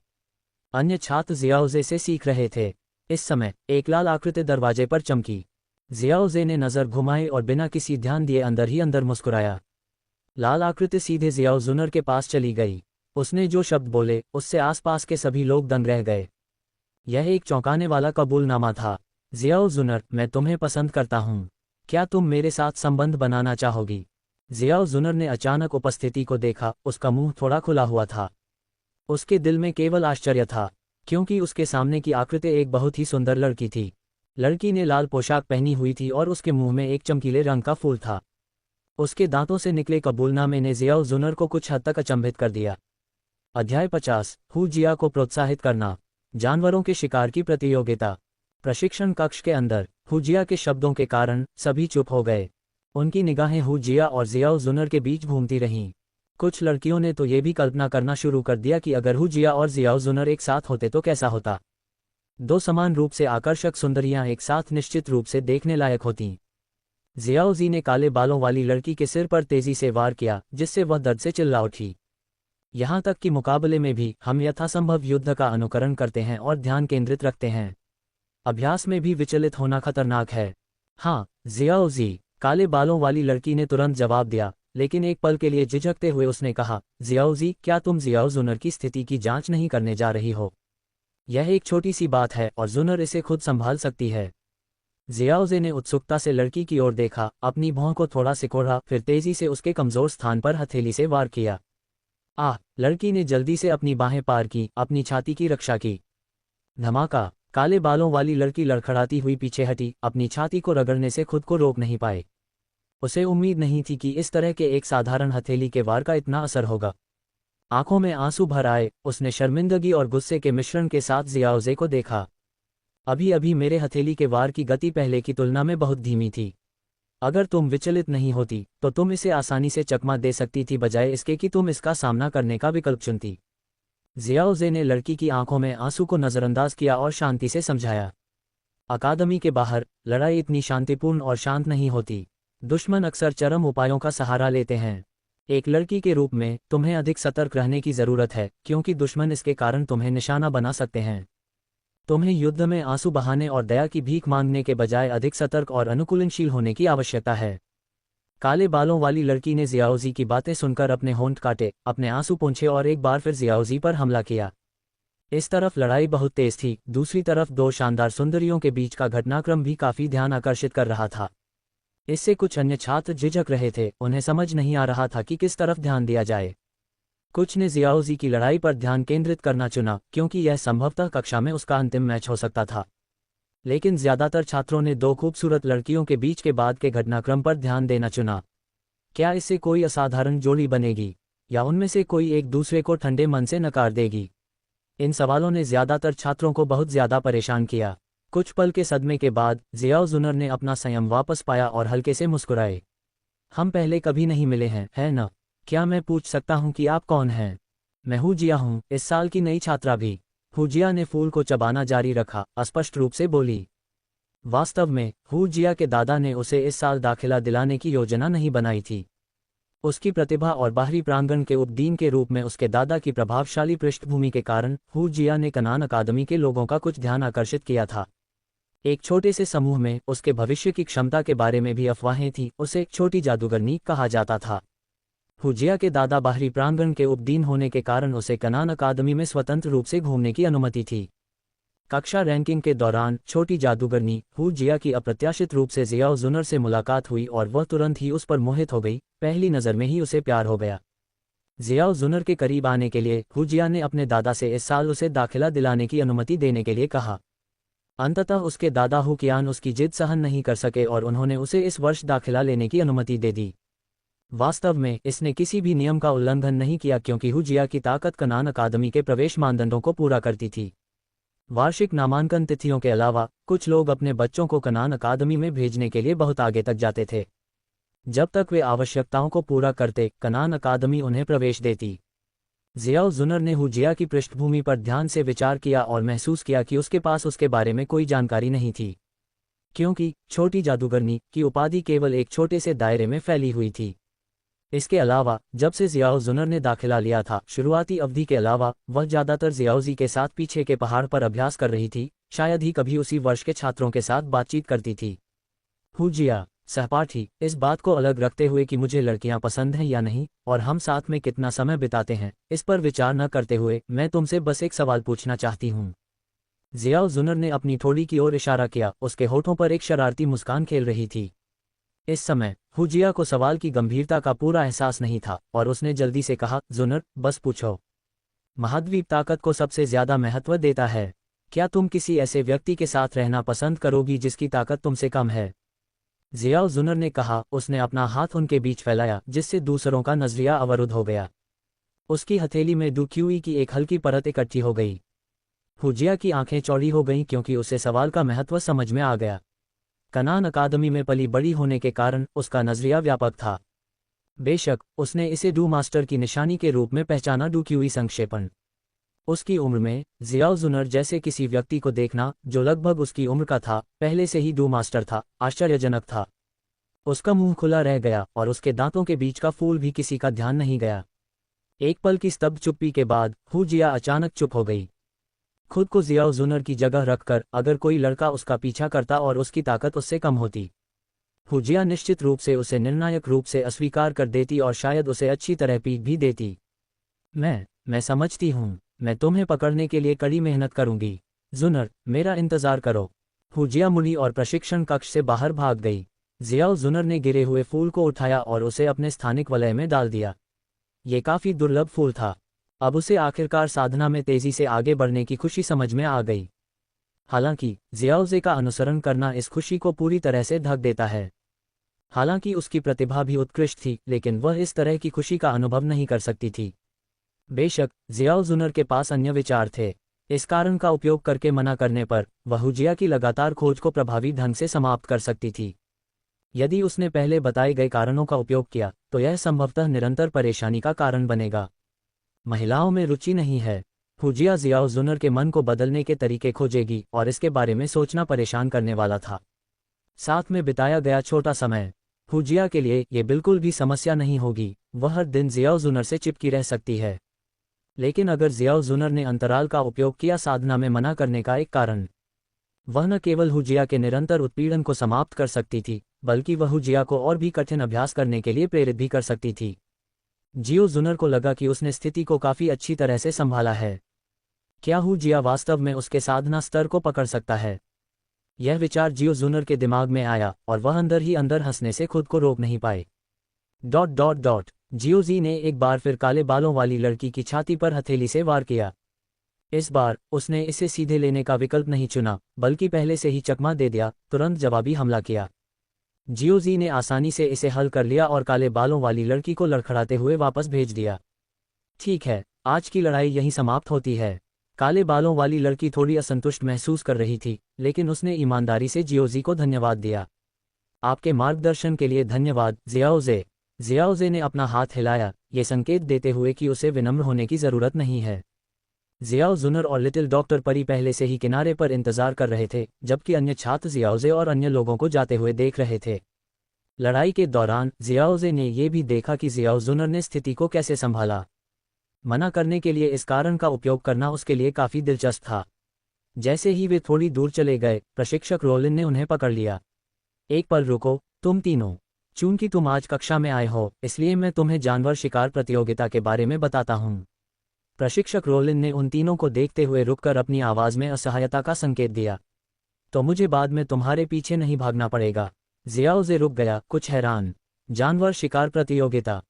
अन्य छात्र जियाओ जे से सीख रहे थे। इस समय एक लाल आकृति दरवाजे पर चमकी। जियाओ जे ने नजर घुमाई और बिना किसी ध्यान दिए अंदर ही अंदर मुस्कुराया। लाल आकृति सीधे जियाओ जुनर के पास चली गई। उसने जो शब्द बोले उससे आसपास के सभी लोग दंग रह गए। यह एक चौंकाने वाला कबूलनामा था। जियाओ जुनर, मैं तुम्हें पसंद करता हूँ। क्या तुम मेरे साथ संबंध बनाना चाहोगी? जियाओ जुनर ने अचानक उपस्थिति को देखा। उसका मुंह थोड़ा खुला हुआ था। उसके दिल में केवल आश्चर्य था, क्योंकि उसके सामने की आकृति एक बहुत ही सुंदर लड़की थी। लड़की ने लाल पोशाक पहनी हुई थी और उसके मुंह में एक चमकीले रंग का फूल था। उसके दांतों से निकले कबूलनामे ने जियाओ जुनर को कुछ हद तक अचंभित कर दिया। अध्याय 50, हू जिया को प्रोत्साहित करना। जानवरों के शिकार की प्रतियोगिता। प्रशिक्षण कक्ष के अंदर हू जिया के शब्दों के कारण सभी चुप हो गए। उनकी निगाहें हू जिया और जियाओ जुनर के बीच घूमती रहीं। कुछ लड़कियों ने तो ये भी कल्पना करना शुरू कर दिया कि अगर हू जिया और जियाओ जुनर एक साथ होते तो कैसा होता। दो समान रूप से आकर्षक सुंदरियां एक साथ निश्चित रूप से देखने लायक होतीं। जियाओ जी ने काले बालों वाली लड़की के सिर पर तेजी से वार किया, जिससे वह दर्द से चिल्ला उठी। यहाँ तक कि मुकाबले में भी हम यथासंभव युद्ध का अनुकरण करते हैं और ध्यान केंद्रित रखते हैं। अभ्यास में भी विचलित होना खतरनाक है। हाँ जियाओ जी, काले बालों वाली लड़की ने तुरंत जवाब दिया, लेकिन एक पल के लिए झिझकते हुए उसने कहा, जियाओ जी, क्या तुम जियाओ जुनर की स्थिति की जांच नहीं करने जा रही हो? यह एक छोटी सी बात है और जुनर इसे खुद संभाल सकती है। जियाओ जे ने उत्सुकता से लड़की की ओर देखा, अपनी भौं को थोड़ा सिकोड़ा, फिर तेजी से उसके कमजोर स्थान पर हथेली से वार किया। लड़की ने जल्दी से अपनी बाहें पार की, अपनी छाती की रक्षा की। धमाका। काले बालों वाली लड़की लड़खड़ाती हुई पीछे हटी, अपनी छाती को रगड़ने से खुद को रोक नहीं पाए। उसे उम्मीद नहीं थी कि इस तरह के एक साधारण हथेली के वार का इतना असर होगा। आंखों में आंसू भर आए, उसने शर्मिंदगी और गुस्से के मिश्रण के साथ जियाओ जे को देखा। अभी अभी मेरे हथेली के वार की गति पहले की तुलना में बहुत धीमी थी। अगर तुम विचलित नहीं होती तो तुम इसे आसानी से चकमा दे सकती थी, बजाय इसके कि तुम इसका सामना करने का विकल्प चुनती। जियाओ जे ने लड़की की आंखों में आंसू को नजरअंदाज किया और शांति से समझाया। अकादमी के बाहर लड़ाई इतनी शांतिपूर्ण और शांत नहीं होती। दुश्मन अक्सर चरम उपायों का सहारा लेते हैं। एक लड़की के रूप में तुम्हें अधिक सतर्क रहने की जरूरत है, क्योंकि दुश्मन इसके कारण तुम्हें निशाना बना सकते हैं। तुम्हें युद्ध में आंसू बहाने और दया की भीख मांगने के बजाय अधिक सतर्क और अनुकूलनशील होने की आवश्यकता है। काले बालों वाली लड़की ने जियाओजी की बातें सुनकर अपने होंठ काटे, अपने आंसू पोंछे और एक बार फिर जियाओजी पर हमला किया। इस तरफ लड़ाई बहुत तेज थी, दूसरी तरफ दो शानदार सुंदरियों के बीच का घटनाक्रम भी काफी ध्यान आकर्षित कर रहा था। इससे कुछ अन्य छात्र झिझक रहे थे, उन्हें समझ नहीं आ रहा था कि किस तरफ ध्यान दिया जाए। कुछ ने जियाओजी की लड़ाई पर ध्यान केंद्रित करना चुना, क्योंकि यह संभवतः कक्षा में उसका अंतिम मैच हो सकता था। लेकिन ज्यादातर छात्रों ने दो खूबसूरत लड़कियों के बीच के बाद के घटनाक्रम पर ध्यान देना चुना। क्या इससे कोई असाधारण जोड़ी बनेगी, या उनमें से कोई एक दूसरे को ठंडे मन से नकार देगी? इन सवालों ने ज्यादातर छात्रों को बहुत ज्यादा परेशान किया। कुछ पल के सदमे के बाद जियाओ जुनर ने अपना संयम वापस पाया और हल्के से मुस्कुराए। हम पहले कभी नहीं मिले हैं, है न? क्या मैं पूछ सकता हूं कि आप कौन हैं? मैं हुजिया हूं, इस साल की नई छात्रा भी। हुजिया ने फूल को चबाना जारी रखा, अस्पष्ट रूप से बोली। वास्तव में हुजिया के दादा ने उसे इस साल दाखिला दिलाने की योजना नहीं बनाई थी। उसकी प्रतिभा और बाहरी प्रांगण के उपदीन के रूप में उसके दादा की प्रभावशाली पृष्ठभूमि के कारण हुजिया ने कनान अकादमी के लोगों का कुछ ध्यान आकर्षित किया था। एक छोटे से समूह में उसके भविष्य की क्षमता के बारे में भी अफवाहें थीं। उसे एक छोटी जादूगरनी कहा जाता था। हुजिया के दादा बाहरी प्रांगण के उपदीन होने के कारण उसे कनान अकादमी में स्वतंत्र रूप से घूमने की अनुमति थी। कक्षा रैंकिंग के दौरान छोटी जादूगरनी हुजिया की अप्रत्याशित रूप से जियाओ जुनर से मुलाकात हुई और वह तुरंत ही उस पर मोहित हो गई। पहली नज़र में ही उसे प्यार हो गया। जियाओ जुनर के करीब आने के लिए हुजिया ने अपने दादा से इस साल उसे दाखिला दिलाने की अनुमति देने के लिए कहा। अंततः उसके दादा हुकियान उसकी जिद सहन नहीं कर सके और उन्होंने उसे इस वर्ष दाखिला लेने की अनुमति दे दी। वास्तव में इसने किसी भी नियम का उल्लंघन नहीं किया, क्योंकि हुजिया की ताकत कनान अकादमी के प्रवेश मानदंडों को पूरा करती थी। वार्षिक नामांकन तिथियों के अलावा कुछ लोग अपने बच्चों को कनान अकादमी में भेजने के लिए बहुत आगे तक जाते थे। जब तक वे आवश्यकताओं को पूरा करते, कनान अकादमी उन्हें प्रवेश देती। जियाओ जुनर ने हुजिया की पृष्ठभूमि पर ध्यान से विचार किया और महसूस किया कि उसके पास उसके बारे में कोई जानकारी नहीं थी, क्योंकि छोटी जादूगरनी की उपाधि केवल एक छोटे से दायरे में फैली हुई थी। इसके अलावा जब से जियाओ जुनर ने दाखिला लिया था, शुरुआती अवधि के अलावा वह ज्यादातर जियाओजी के साथ पीछे के पहाड़ पर अभ्यास कर रही थी, शायद ही कभी उसी वर्ष के छात्रों के साथ बातचीत करती थी। हुजिया सहपाठी, इस बात को अलग रखते हुए कि मुझे लड़कियां पसंद हैं या नहीं और हम साथ में कितना समय बिताते हैं, इस पर विचार न करते हुए मैं तुमसे बस एक सवाल पूछना चाहती हूँ। जियाओ जुनर ने अपनी ठोड़ी की ओर इशारा किया। उसके होठों पर एक शरारती मुस्कान खेल रही थी। इस समय हुजिया को सवाल की गंभीरता का पूरा एहसास नहीं था और उसने जल्दी से कहा, जुनर, बस पूछो। महाद्वीप ताकत को सबसे ज्यादा महत्व देता है। क्या तुम किसी ऐसे व्यक्ति के साथ रहना पसंद करोगी जिसकी ताकत तुमसे कम है? जियाओ जुनर ने कहा। उसने अपना हाथ उनके बीच फैलाया, जिससे दूसरों का नजरिया अवरुद्ध हो गया। उसकी हथेली में डुक्यूई की एक हल्की परत इकट्ठी हो गई। हुजिया की आंखें चौड़ी हो गईं, क्योंकि उसे सवाल का महत्व समझ में आ गया। कनान अकादमी में पली बड़ी होने के कारण उसका नजरिया व्यापक था। बेशक उसने इसे डू मास्टर की निशानी के रूप में पहचाना। डुक्यूई संक्षेपण। उसकी उम्र में जियाओ जुनर जैसे किसी व्यक्ति को देखना जो लगभग उसकी उम्र का था, पहले से ही डू मास्टर था, आश्चर्यजनक था। उसका मुंह खुला रह गया और उसके दांतों के बीच का फूल भी किसी का ध्यान नहीं गया। एक पल की स्तब्ध चुप्पी के बाद हुजिया अचानक चुप हो गई। खुद को जियाओ जुनर की जगह रखकर अगर कोई लड़का उसका पीछा करता और उसकी ताकत उससे कम होती, हुजिया निश्चित रूप से उसे निर्णायक रूप से अस्वीकार कर देती और शायद उसे अच्छी तरह पीट भी देती। मैं समझती हूँ। मैं तुम्हें पकड़ने के लिए कड़ी मेहनत करूंगी। जुनर, मेरा इंतजार करो। हुजिया मुड़ी और प्रशिक्षण कक्ष से बाहर भाग गई। जियाओ जुनर ने गिरे हुए फूल को उठाया और उसे अपने स्थानिक वलय में डाल दिया। ये काफी दुर्लभ फूल था। अब उसे आखिरकार साधना में तेजी से आगे बढ़ने की खुशी समझ में आ गई। हालांकि जियाओजे का अनुसरण करना इस खुशी को पूरी तरह से ढक देता है। हालांकि उसकी प्रतिभा भी उत्कृष्ट थी, लेकिन वह इस तरह की खुशी का अनुभव नहीं कर सकती थी। बेशक जियाओ जुनर के पास अन्य विचार थे। इस कारण का उपयोग करके मना करने पर वह हुजिया की लगातार खोज को प्रभावी ढंग से समाप्त कर सकती थी। यदि उसने पहले बताए गए कारणों का उपयोग किया तो यह संभवतः निरंतर परेशानी का कारण बनेगा। महिलाओं में रुचि नहीं है। हुजिया जियाओ जुनर के मन को बदलने के तरीके खोजेगी और इसके बारे में सोचना परेशान करने वाला था। साथ में बिताया गया छोटा समय हुजिया के लिए ये बिल्कुल भी समस्या नहीं होगी, वह हर दिन जियाओ जुनर से चिपकी रह सकती है। लेकिन अगर जियाओ जुनर ने अंतराल का उपयोग किया साधना में मना करने का एक कारण, वह न केवल हुजिया के निरंतर उत्पीड़न को समाप्त कर सकती थी, बल्कि वह हुजिया को और भी कठिन अभ्यास करने के लिए प्रेरित भी कर सकती थी। जियो जुनर को लगा कि उसने स्थिति को काफी अच्छी तरह से संभाला है। क्या हुजिया वास्तव में उसके साधना स्तर को पकड़ सकता है? यह विचार जियो जुनर के दिमाग में आया और वह अंदर ही अंदर हंसने से खुद को रोक नहीं पाए। जियो जी ने एक बार फिर काले बालों वाली लड़की की छाती पर हथेली से वार किया। इस बार उसने इसे सीधे लेने का विकल्प नहीं चुना, बल्कि पहले से ही चकमा दे दिया, तुरंत जवाबी हमला किया। जियो जी ने आसानी से इसे हल कर लिया और काले बालों वाली लड़की को लड़खड़ाते हुए वापस भेज दिया। ठीक है, आज की लड़ाई यहीं समाप्त होती है। काले बालों वाली लड़की थोड़ी असंतुष्ट महसूस कर रही थी, लेकिन उसने ईमानदारी से जियोजी को धन्यवाद दिया। आपके मार्गदर्शन के लिए धन्यवाद जियाओजे। जियाओजे ने अपना हाथ हिलाया, ये संकेत देते हुए कि उसे विनम्र होने की जरूरत नहीं है। जियाओ जुनर और लिटिल डॉक्टर परी पहले से ही किनारे पर इंतजार कर रहे थे, जबकि अन्य छात्र जियाओजे और अन्य लोगों को जाते हुए देख रहे थे। लड़ाई के दौरान जियाओजे ने यह भी देखा कि जियाओ जुनर ने स्थिति को कैसे संभाला। मना करने के लिए इस कारण का उपयोग करना उसके लिए काफी दिलचस्प था। जैसे ही वे थोड़ी दूर चले गए, प्रशिक्षक रोलिन ने उन्हें पकड़ लिया। एक पल रुको, तुम तीनों। चूंकि तुम आज कक्षा में आए हो, इसलिए मैं तुम्हें जानवर शिकार प्रतियोगिता के बारे में बताता हूँ। प्रशिक्षक रोलिन ने उन तीनों को देखते हुए रुककर अपनी आवाज में असहायता का संकेत दिया। तो मुझे बाद में तुम्हारे पीछे नहीं भागना पड़ेगा। जियाओजे रुक गया, कुछ हैरान। जानवर शिकार प्रतियोगिता,